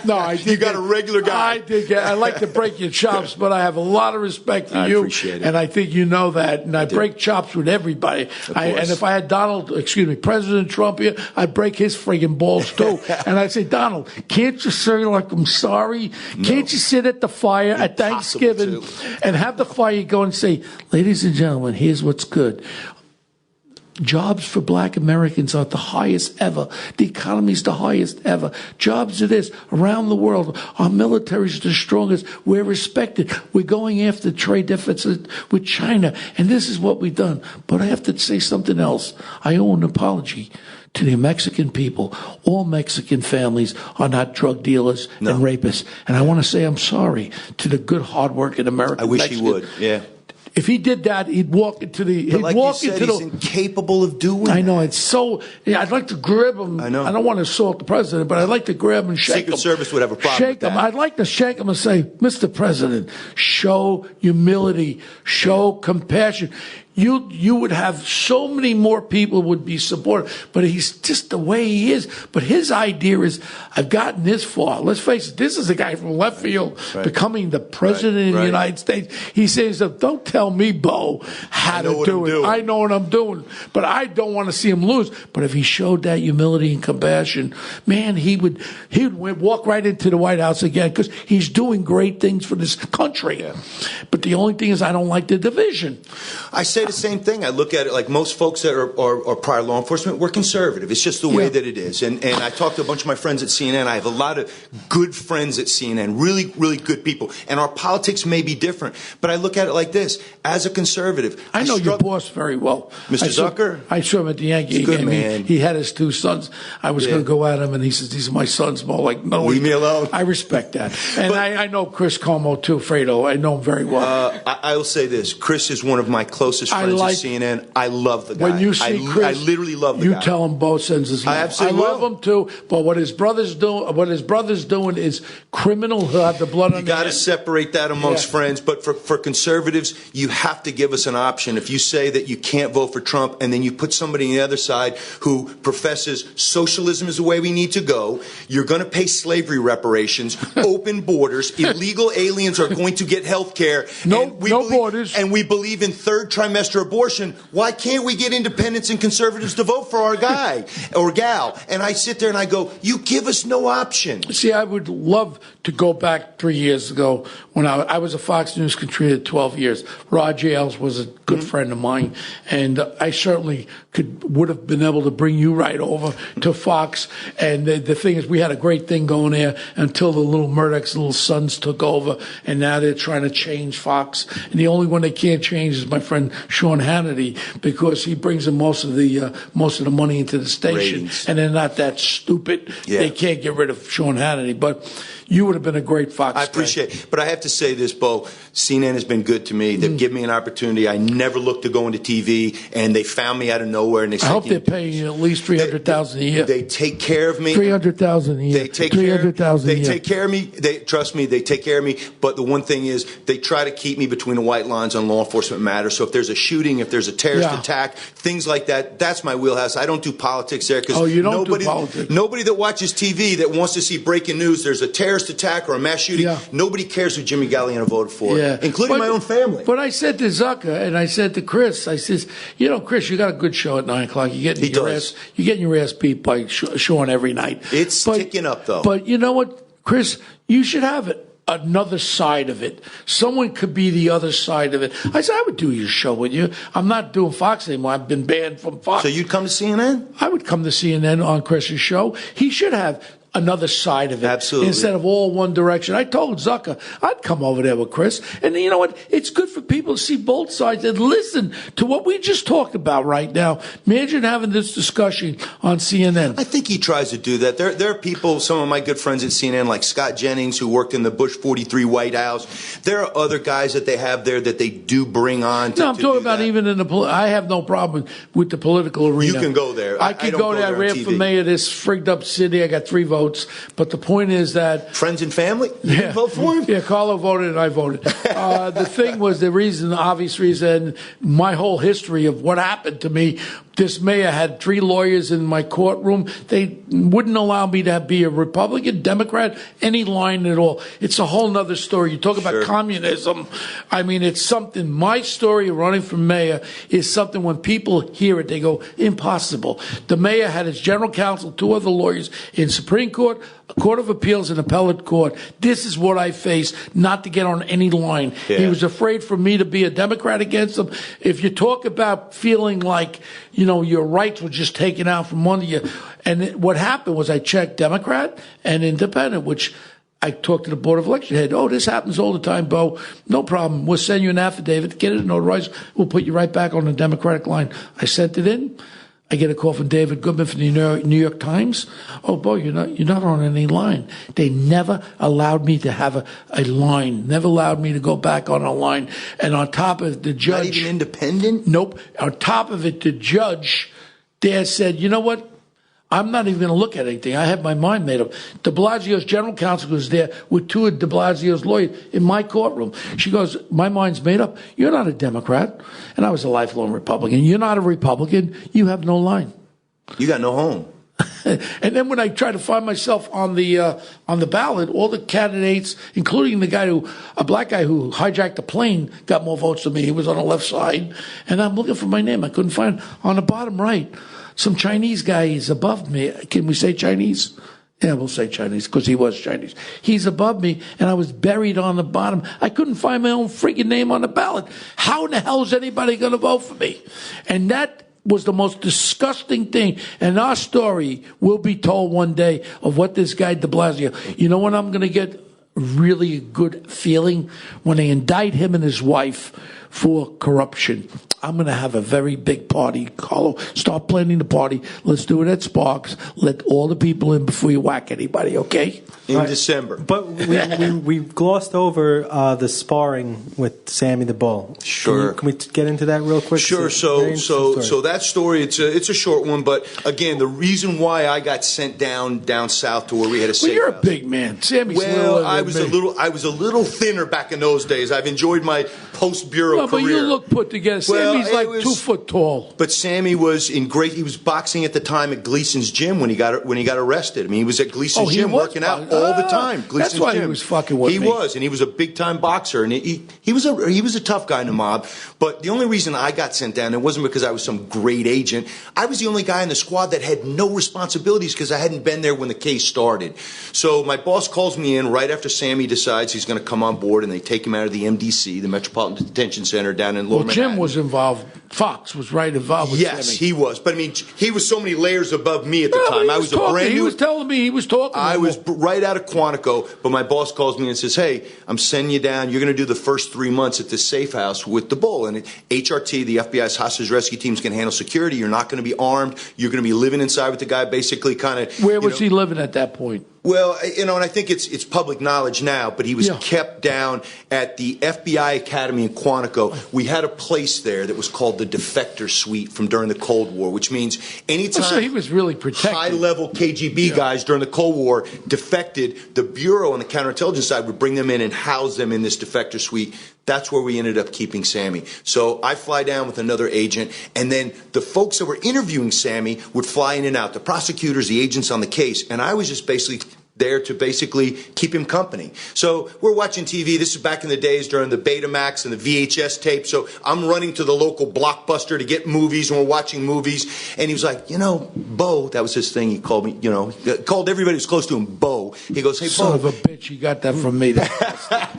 [SPEAKER 5] No, I did.
[SPEAKER 6] You got a regular guy.
[SPEAKER 5] I did. I like to break your chops, but I have a lot of respect for you.
[SPEAKER 6] I appreciate it.
[SPEAKER 5] And I think you know that. And I break chops with everybody. And if I had President Trump here, I'd break his friggin' balls too. And I'd say, Donald, can't you say like I'm sorry? No. Can't you sit at the fire at Thanksgiving and have the fire go and say, ladies and gentlemen, here's what's good. Jobs for black Americans are the highest ever. The economy's the highest ever. Jobs it is around the world. Our military's the strongest. We're respected. We're going after trade deficit with China. And this is what we've done. But I have to say something else. I owe an apology to the Mexican people. All Mexican families are not drug dealers and rapists. And I want to say I'm sorry to the good, hard-working American
[SPEAKER 6] I wish
[SPEAKER 5] Mexicans.
[SPEAKER 6] he would, yeah.
[SPEAKER 5] If he did that, he'd walk into the...
[SPEAKER 6] But like you said, he's incapable of doing that.
[SPEAKER 5] I know, it's so... Yeah, I'd like to grab him.
[SPEAKER 6] I know.
[SPEAKER 5] I don't want to assault the president, but I'd like to grab him and shake him.
[SPEAKER 6] Secret Service would have a problem with that.
[SPEAKER 5] I'd like to shake him and say, Mr. President, show humility, show compassion. you would have so many more people would be supportive. But he's just the way he is. But his idea is, I've gotten this far. Let's face it, this is a guy from left field becoming the president of the United States. He says, don't tell me, Bo, how to do it. I know what I'm doing. But I don't want to see him lose. But if he showed that humility and compassion, man, he would walk right into the White House again, because he's doing great things for this country. Yeah. But the only thing is, I don't like the division.
[SPEAKER 6] I say the same thing. I look at it like most folks that are prior law enforcement, we're conservative. It's just the way that it is. And I talked to a bunch of my friends at CNN. I have a lot of good friends at CNN, really, really good people. And our politics may be different. But I look at it like this. As a conservative,
[SPEAKER 5] I know your boss very well.
[SPEAKER 6] Mr. Zucker?
[SPEAKER 5] I saw him at the Yankee
[SPEAKER 6] game.
[SPEAKER 5] Man. He had his 2 sons. I was going to go at him, and he says, these are my sons. More like, no.
[SPEAKER 6] Leave me alone.
[SPEAKER 5] I respect that. And I know Chris Como, too, Fredo. I know him very well.
[SPEAKER 6] I will say this. Chris is one of my closest friends at CNN. I love the guy.
[SPEAKER 5] When you see Chris,
[SPEAKER 6] I literally love the guy.
[SPEAKER 5] You tell him Bo sends his love.
[SPEAKER 6] I absolutely
[SPEAKER 5] love him, too. But what his brother's doing is criminal. He'll have the blood on
[SPEAKER 6] You got to separate that amongst friends. But for conservatives, you have to give us an option. If you say that you can't vote for Trump, and then you put somebody on the other side who professes socialism is the way we need to go, you're going to pay slavery reparations, open borders, illegal aliens are going to get health care.
[SPEAKER 5] No borders.
[SPEAKER 6] And we believe in third trimester abortion. Why can't we get independents and conservatives to vote for our guy or gal? And I sit there and I go, you give us no option.
[SPEAKER 5] See, I would love to go back 3 years ago when I was a Fox News contributor 12 years. Roger Ailes was a good friend of mine, and I certainly would have been able to bring you right over to Fox. And the thing is, we had a great thing going there until the little Murdoch's little sons took over, and now they're trying to change Fox. And the only one they can't change is my friend Sean Hannity, because he brings in most of the money into the station.
[SPEAKER 6] Ratings.
[SPEAKER 5] And they're not that stupid. Yeah. They can't get rid of Sean Hannity. But you would have been a great Fox.
[SPEAKER 6] I appreciate it. But I have to say this, Bo. CNN has been good to me. They've given me an opportunity. I never looked to go into TV, and they found me out of nowhere. And they
[SPEAKER 5] I hope they're paying you at least $300,000 a year.
[SPEAKER 6] They take care of me.
[SPEAKER 5] $300,000 a year.
[SPEAKER 6] They take care of me. Trust me. They take care of me. But the one thing is, they try to keep me between the white lines on law enforcement matters. So if there's a shooting, if there's a terrorist attack, things like that, that's my wheelhouse. I don't do politics there, because
[SPEAKER 5] you don't do politics.
[SPEAKER 6] Nobody that watches TV that wants to see breaking news, there's a terrorist attack or a mass shooting, nobody cares who Jimmy Gagliano voted for, including my own family.
[SPEAKER 5] But I said to Zucker, and I said to Chris, I says, Chris, you got a good show at 9 o'clock. You're getting your ass beat by Sean every night.
[SPEAKER 6] It's ticking up, though.
[SPEAKER 5] But you know what, Chris? You should have it. Another side of it. Someone could be the other side of it. I said, I would do your show with you. I'm not doing Fox anymore. I've been banned from Fox.
[SPEAKER 6] So you'd come to CNN?
[SPEAKER 5] I would come to CNN on Chris's show. He should have another side of it.
[SPEAKER 6] Absolutely.
[SPEAKER 5] Instead of all one direction. I told Zucker I'd come over there with Chris. And you know what? It's good for people to see both sides and listen to what we just talked about right now. Imagine having this discussion on CNN.
[SPEAKER 6] I think he tries to do that. There are people, some of my good friends at CNN, like Scott Jennings, who worked in the Bush 43 White House. There are other guys that they have there that they do bring on to
[SPEAKER 5] I'm talking about even in the I have no problem with the political arena.
[SPEAKER 6] You can go there.
[SPEAKER 5] I could go there. I ran for mayor of this frigged up city. I got 3 votes. But the point is that
[SPEAKER 6] friends and family, you didn't vote for him?
[SPEAKER 5] Yeah, Carlo voted and I voted. The thing was, the obvious reason, my whole history of what happened to me. This mayor had 3 lawyers in my courtroom. They wouldn't allow me to be a Republican, Democrat, any line at all. It's a whole nother story. You talk about communism. I mean, it's something. My story of running for mayor is something when people hear it, they go, impossible. The mayor had his general counsel, 2 other lawyers in Supreme Court, Court of Appeals, and Appellate Court. This is what I faced, not to get on any line. Yeah. He was afraid for me to be a Democrat against him. If you talk about feeling like, your rights were just taken out from under you. And what happened was I checked Democrat and Independent, which I talked to the Board of Election head. Oh, this happens all the time, Bo. No problem. We'll send you an affidavit, get it notarized. We'll put you right back on the Democratic line. I sent it in. I get a call from David Goodman from the New York Times. Oh, Bo, you're not on any line. They never allowed me to have a line. Never allowed me to go back on a line. And on top of it, the judge.
[SPEAKER 6] Not even independent?
[SPEAKER 5] Nope. On top of it, the judge there said, you know what? I'm not even going to look at anything. I have my mind made up. De Blasio's general counsel was there with two of de Blasio's lawyers in my courtroom. She goes, my mind's made up. You're not a Democrat. And I was a lifelong Republican. You're not a Republican. You have no line.
[SPEAKER 6] You got no home.
[SPEAKER 5] And then when I try to find myself on the ballot, all the candidates, including a black guy who hijacked the plane, got more votes than me. He was on the left side. And I'm looking for my name. I couldn't find it. On the bottom right, some Chinese guy is above me. Can we say Chinese? Yeah, we'll say Chinese because he was Chinese. He's above me, and I was buried on the bottom. I couldn't find my own freaking name on the ballot. How in the hell is anybody going to vote for me? And that was the most disgusting thing. And our story will be told one day of what this guy de Blasio. You know when I'm going to get really good feeling? When they indict him and his wife for corruption. I'm going to have a very big party. Carlo, start planning the party. Let's do it at Sparks. Let all the people in before you whack anybody, okay?
[SPEAKER 6] In December.
[SPEAKER 7] But we glossed over the sparring with Sammy the Bull.
[SPEAKER 6] Sure.
[SPEAKER 7] Can we get into that real quick?
[SPEAKER 6] Sure. So that story, it's a short one, but again, the reason why I got sent down south to where we had a safe
[SPEAKER 5] you're
[SPEAKER 6] house.
[SPEAKER 5] A big man. Sammy's
[SPEAKER 6] well, I was a little thinner back in those days. I've enjoyed my post-bureau career.
[SPEAKER 5] But you look put together. Sammy's like 2 foot tall.
[SPEAKER 6] But Sammy was he was boxing at the time at Gleason's gym when he got arrested. I mean, he was at Gleason's gym working out all the time. Gleason's
[SPEAKER 5] that's why
[SPEAKER 6] gym.
[SPEAKER 5] He was fucking with me.
[SPEAKER 6] He was, and he was a big time boxer, and he was a tough guy in the mob. But the only reason I got sent down, it wasn't because I was some great agent. I was the only guy in the squad that had no responsibilities because I hadn't been there when the case started. So my boss calls me in right after Sammy decides he's going to come on board, and they take him out of the MDC, the Metropolitan Detention Center down in Lower Manhattan.
[SPEAKER 5] Jim was involved. Fox was involved with
[SPEAKER 6] Sammy. Yes, he was. But I mean, he was so many layers above me at the time. I was
[SPEAKER 5] talking.
[SPEAKER 6] A brand new.
[SPEAKER 5] He was telling me he was talking.
[SPEAKER 6] I was right out of Quantico, but my boss calls me and says, "Hey, I'm sending you down. You're going to do the first 3 months at this safe house with the Bull. And HRT, the FBI's hostage rescue team, is going to handle security. You're not going to be armed. You're going to be living inside with the guy, basically, kind of."
[SPEAKER 5] Where was he living at that point?
[SPEAKER 6] Well, and I think it's public knowledge now, but he was kept down at the FBI Academy in Quantico. We had a place there that was called the Defector Suite from during the Cold War, which means anytime
[SPEAKER 5] so he was really protected.
[SPEAKER 6] High-level KGB guys during the Cold War defected, the Bureau on the counterintelligence side would bring them in and house them in this Defector Suite. That's where we ended up keeping Sammy. So I fly down with another agent, and then the folks that were interviewing Sammy would fly in and out, the prosecutors, the agents on the case, and I was just basically there to basically keep him company. So we're watching TV. This is back in the days during the Betamax and the VHS tape. So I'm running to the local Blockbuster to get movies, and we're watching movies. And he was like, Bo, that was his thing. He called me, called everybody who's close to him Bo. He goes, "Hey, Bo."
[SPEAKER 5] Son of a bitch, he got that from me.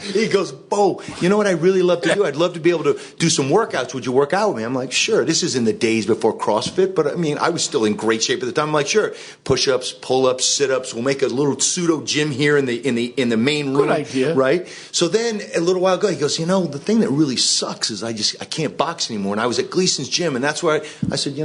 [SPEAKER 6] He goes, "Bo, you know what I'd really love to do? I'd love to be able to do some workouts. Would you work out with me?" I'm like, "Sure." This is in the days before CrossFit, but I mean, I was still in great shape at the time. I'm like, "Sure." Push-ups, pull-ups, sit-ups. We'll make a little pseudo gym here in the main room.
[SPEAKER 5] Good idea.
[SPEAKER 6] Right? So then a little while ago, he goes, "The thing that really sucks is I can't box anymore." And I was at Gleason's gym, and that's where I said,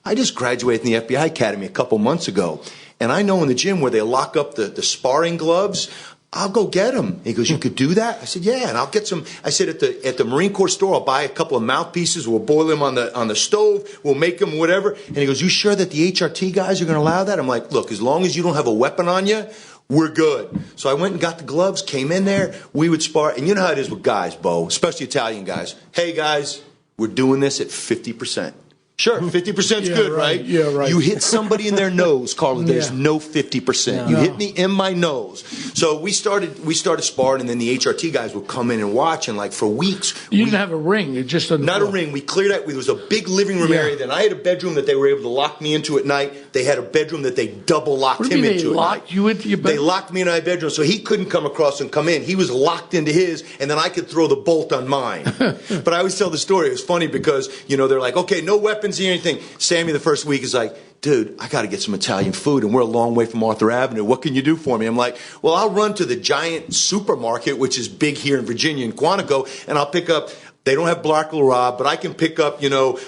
[SPEAKER 6] I just graduated from the FBI Academy a couple months ago, and I know in the gym where they lock up the sparring gloves, I'll go get them. He goes, "You could do that?" I said, "Yeah, and I'll get some." I said, at the Marine Corps store, I'll buy a couple of mouthpieces. We'll boil them on the stove. We'll make them whatever. And he goes, "You sure that the HRT guys are going to allow that?" I'm like, "Look, as long as you don't have a weapon on you, we're good." So I went and got the gloves, came in there. We would spar. And you know how it is with guys, Bo, especially Italian guys. "Hey, guys, we're doing this at 50%. Sure, 50% is good, right?
[SPEAKER 5] Yeah, right.
[SPEAKER 6] You hit somebody in their nose, Carlo. There's no 50%. You hit me in my nose. So we started sparring, and then the HRT guys would come in and watch, and like for weeks.
[SPEAKER 5] You didn't have a ring. It just
[SPEAKER 6] not a ring. We cleared out. There was a big living room area. Then I had a bedroom that they were able to lock me into at night. They had a bedroom that they double locked him into.
[SPEAKER 5] They locked you into your bedroom?
[SPEAKER 6] They locked me in my bedroom, so he couldn't come across and come in. He was locked into his, and then I could throw the bolt on mine. But I always tell the story. It was funny because they're like, "Okay, no weapons or anything." Sammy the first week is like, "Dude, I got to get some Italian food, and we're a long way from Arthur Avenue. What can you do for me?" I'm like, "Well, I'll run to the giant supermarket, which is big here in Virginia in Quantico, and I'll pick up They don't have black Rob, but I can pick up,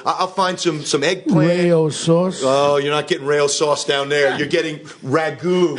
[SPEAKER 6] I'll find some eggplant.
[SPEAKER 5] Rayo sauce.
[SPEAKER 6] Oh, you're not getting rail sauce down there. You're getting ragu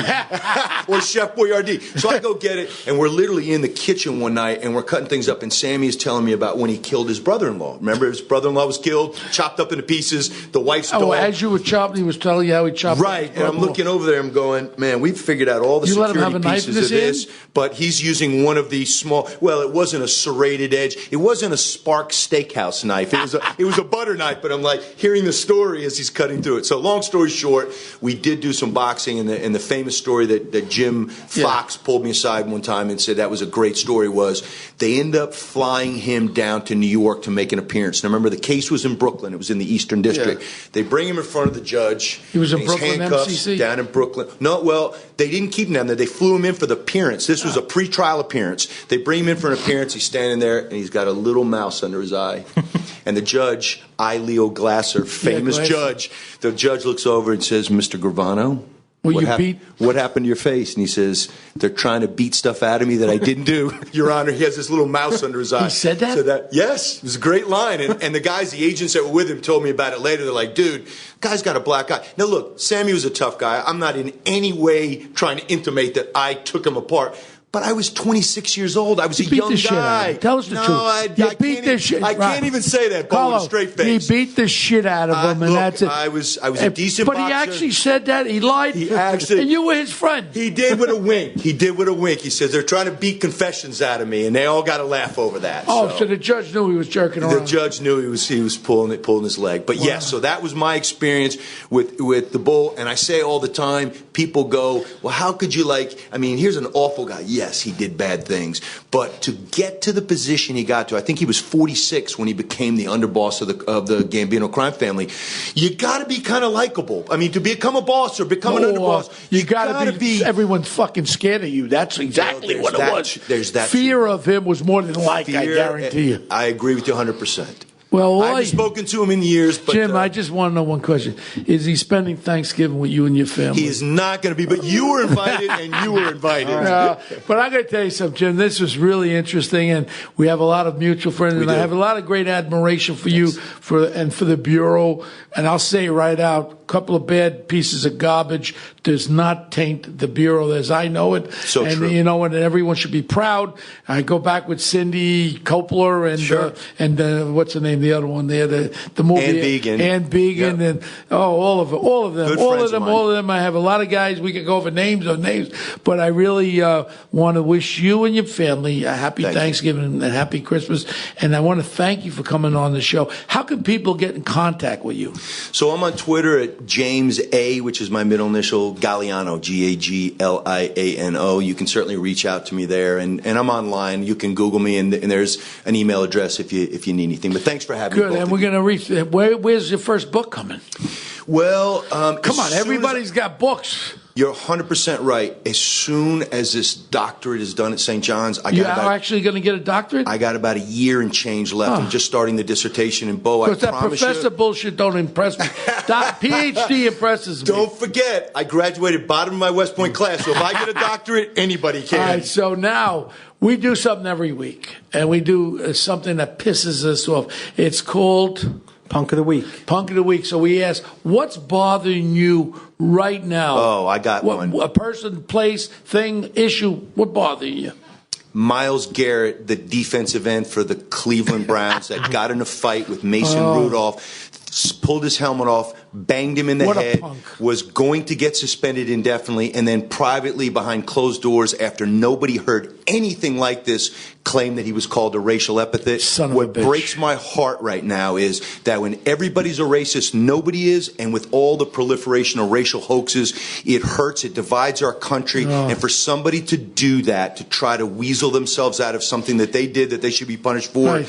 [SPEAKER 6] or Chef Boyardee. So I go get it, and we're literally in the kitchen one night, and we're cutting things up, and Sammy is telling me about when he killed his brother-in-law. Remember, his brother-in-law was killed, chopped up into pieces, the wife's dog.
[SPEAKER 5] Oh, as you were chopping, he was telling you how he chopped.
[SPEAKER 6] Right, and I'm looking over there, I'm going, man, we've figured out all the
[SPEAKER 5] You let him
[SPEAKER 6] security
[SPEAKER 5] have a knife
[SPEAKER 6] pieces
[SPEAKER 5] in
[SPEAKER 6] of
[SPEAKER 5] his
[SPEAKER 6] this, but he's using one of these small, well, it wasn't a serrated edge, it wasn't a Spark steakhouse knife, it was a butter knife, but I'm like hearing the story as he's cutting through it. So long story short, we did do some boxing, and the famous story that Jim Fox pulled me aside one time and said that was a great story was they end up flying him down to New York to make an appearance. Now remember, the case was in Brooklyn, it was in the Eastern District. They bring him in front of the judge.
[SPEAKER 5] He was in
[SPEAKER 6] he's
[SPEAKER 5] Brooklyn,
[SPEAKER 6] handcuffed
[SPEAKER 5] MCC?
[SPEAKER 6] down in Brooklyn. No, well, they didn't keep him down there. They flew him in for the appearance. This was a pre-trial appearance. They bring him in for an appearance. He's standing there, and he's got a little mouse under his eye. And the judge, Leo Glasser, famous judge, the judge looks over and says, Mr. Gravano, what happened to your face? And he says, they're trying to beat stuff out of me that I didn't do. Your Honor, he has this little mouse under his eye.
[SPEAKER 5] He said that?
[SPEAKER 6] Yes, it was a great line. And the guys, the agents that were with him told me about it later. They're like, dude, guy's got a black eye. Now, look, Sammy was a tough guy. I'm not in any way trying to intimate that I took him apart. But I was 26 years old. I was a young guy.
[SPEAKER 5] Tell us the truth. I
[SPEAKER 6] can't even say that, Bo, with a straight face.
[SPEAKER 5] He beat the shit out of him, and that's it.
[SPEAKER 6] I was a decent boxer.
[SPEAKER 5] But he actually said that. He lied. And you were his friend.
[SPEAKER 6] He did with a wink. He says, they're trying to beat confessions out of me, and they all got to laugh over that.
[SPEAKER 5] So the judge knew he was jerking around.
[SPEAKER 6] The judge knew he was pulling his leg. But yes, so that was my experience with the bull. And I say all the time, people go, well, how could you here's an awful guy. Yes, he did bad things. But to get to the position he got to, I think he was 46 when he became the underboss of the Gambino crime family. You got to be kind of likable. I mean, to become a boss or become an underboss,
[SPEAKER 5] you got to be. Everyone's fucking scared of you. That's exactly what it was.
[SPEAKER 6] There's that
[SPEAKER 5] fear of him was more than I guarantee you.
[SPEAKER 6] I agree with you 100%.
[SPEAKER 5] Well,
[SPEAKER 6] I haven't spoken to him in years. But,
[SPEAKER 5] Jim, I just want to know one question. Is he spending Thanksgiving with you and your family?
[SPEAKER 6] He is not going to be, but you were invited and you were invited.
[SPEAKER 5] But I got to tell you something, Jim. This was really interesting, and we have a lot of mutual friends, and I have a lot of great admiration for you for the Bureau. And I'll say it right out, a couple of bad pieces of garbage does not taint the Bureau as I know it.
[SPEAKER 6] So
[SPEAKER 5] and,
[SPEAKER 6] true.
[SPEAKER 5] And everyone should be proud. I go back with Cindy Coppola and what's the name? The other one there, the movie Ann Began, and all of them, all of them. I have a lot of guys. We could go over names, but I really want to wish you and your family a happy Thanksgiving and a happy Christmas. And I want to thank you for coming on the show. How can people get in contact with you?
[SPEAKER 6] So I'm on Twitter at James A, which is my middle initial, Gagliano, Gagliano. You can certainly reach out to me there, and I'm online. You can Google me, and there's an email address if you need anything. But thanks for having me.
[SPEAKER 5] Good, and we're going to reach. Where's your first book coming?
[SPEAKER 6] Well,
[SPEAKER 5] come on, everybody's got books.
[SPEAKER 6] You're 100% right. As soon as this doctorate is done at St. John's,
[SPEAKER 5] You are actually going to get a doctorate?
[SPEAKER 6] I got about a year and change left. I'm just starting the dissertation. And Bo, I promise you.
[SPEAKER 5] Because that professor bullshit don't impress me. PhD impresses me.
[SPEAKER 6] Don't forget, I graduated bottom of my West Point class. So if I get a doctorate, anybody can.
[SPEAKER 5] All right, so now we do something every week. And we do something that pisses us off. It's called
[SPEAKER 7] Punk of the Week.
[SPEAKER 5] Punk of the Week. So we ask, what's bothering you right now?
[SPEAKER 6] Oh, I got one.
[SPEAKER 5] A person, place, thing, issue, what bothering you?
[SPEAKER 6] Myles Garrett, the defensive end for the Cleveland Browns that got in a fight with Mason Rudolph, pulled his helmet off, banged him in the head, was going to get suspended indefinitely, and then privately behind closed doors after nobody heard anything like this claimed that he was called a racial epithet. What breaks my heart right now is that when everybody's a racist, nobody is, and with all the proliferation of racial hoaxes, it hurts, it divides our country, and for somebody to do that, to try to weasel themselves out of something that they did that they should be punished for,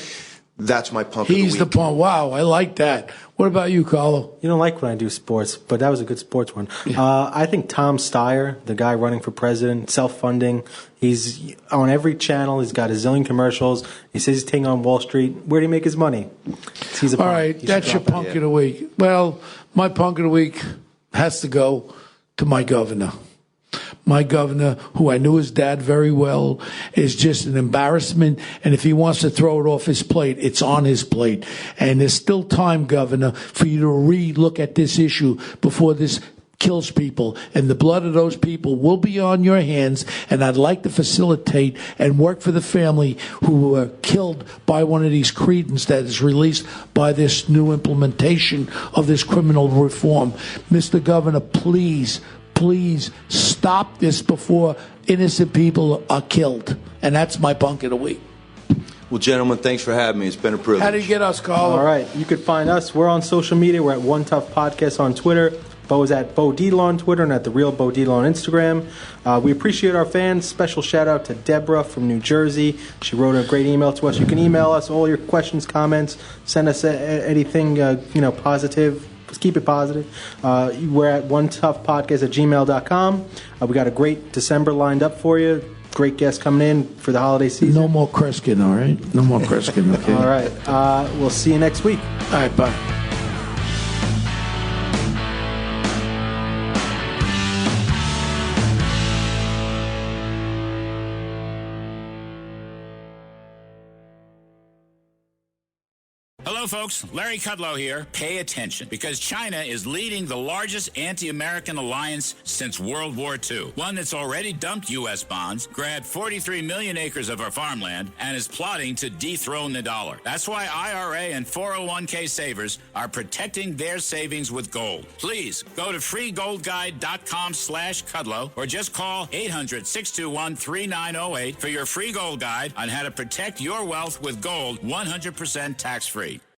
[SPEAKER 6] that's my punk of the week.
[SPEAKER 5] He's the punk. Wow, I like that. What about you, Carlo?
[SPEAKER 7] You don't like when I do sports, but that was a good sports one. I think Tom Steyer, the guy running for president, self-funding, he's on every channel. He's got a zillion commercials. He says he's taking on Wall Street. Where do he make his money? He's a punk.
[SPEAKER 5] All right, that's your punk of the week. Well, my punk of the week has to go to my governor. my governor, who I knew his dad very well, is just an embarrassment. And if he wants to throw it off his plate, it's on his plate. And there's still time, Governor, for you to re-look at this issue before this kills people, and the blood of those people will be on your hands. And I'd like to facilitate and work for the family who were killed by one of these cretins that is released by this new implementation of this criminal reform. Mr. Governor, please stop this before innocent people are killed. And that's my bunk of the week.
[SPEAKER 6] Well, gentlemen, thanks for having me. It's been a privilege.
[SPEAKER 5] How do you get us, Carlo?
[SPEAKER 7] All right. You could find us. We're on social media. We're at One Tough Podcast on Twitter. Bo is at Bo Dietl on Twitter and at The Real Bo Dietl on Instagram. We appreciate our fans. Special shout out to Deborah from New Jersey. She wrote a great email to us. You can email us all your questions, comments. Send us anything positive. Just keep it positive. We're at onetoughpodcast@gmail.com. We got a great December lined up for you. Great guests coming in for the holiday season.
[SPEAKER 5] No more Kreskin, all right? No more Kreskin, okay?
[SPEAKER 7] All right. We'll see you next week.
[SPEAKER 5] All right, bye.
[SPEAKER 8] Hello, folks. Larry Kudlow here. Pay attention, because China is leading the largest anti-American alliance since World War II. One that's already dumped U.S. bonds, grabbed 43 million acres of our farmland, and is plotting to dethrone the dollar. That's why IRA and 401k savers are protecting their savings with gold. Please go to freegoldguide.com/Kudlow or just call 800-621-3908 for your free gold guide on how to protect your wealth with gold 100% tax-free.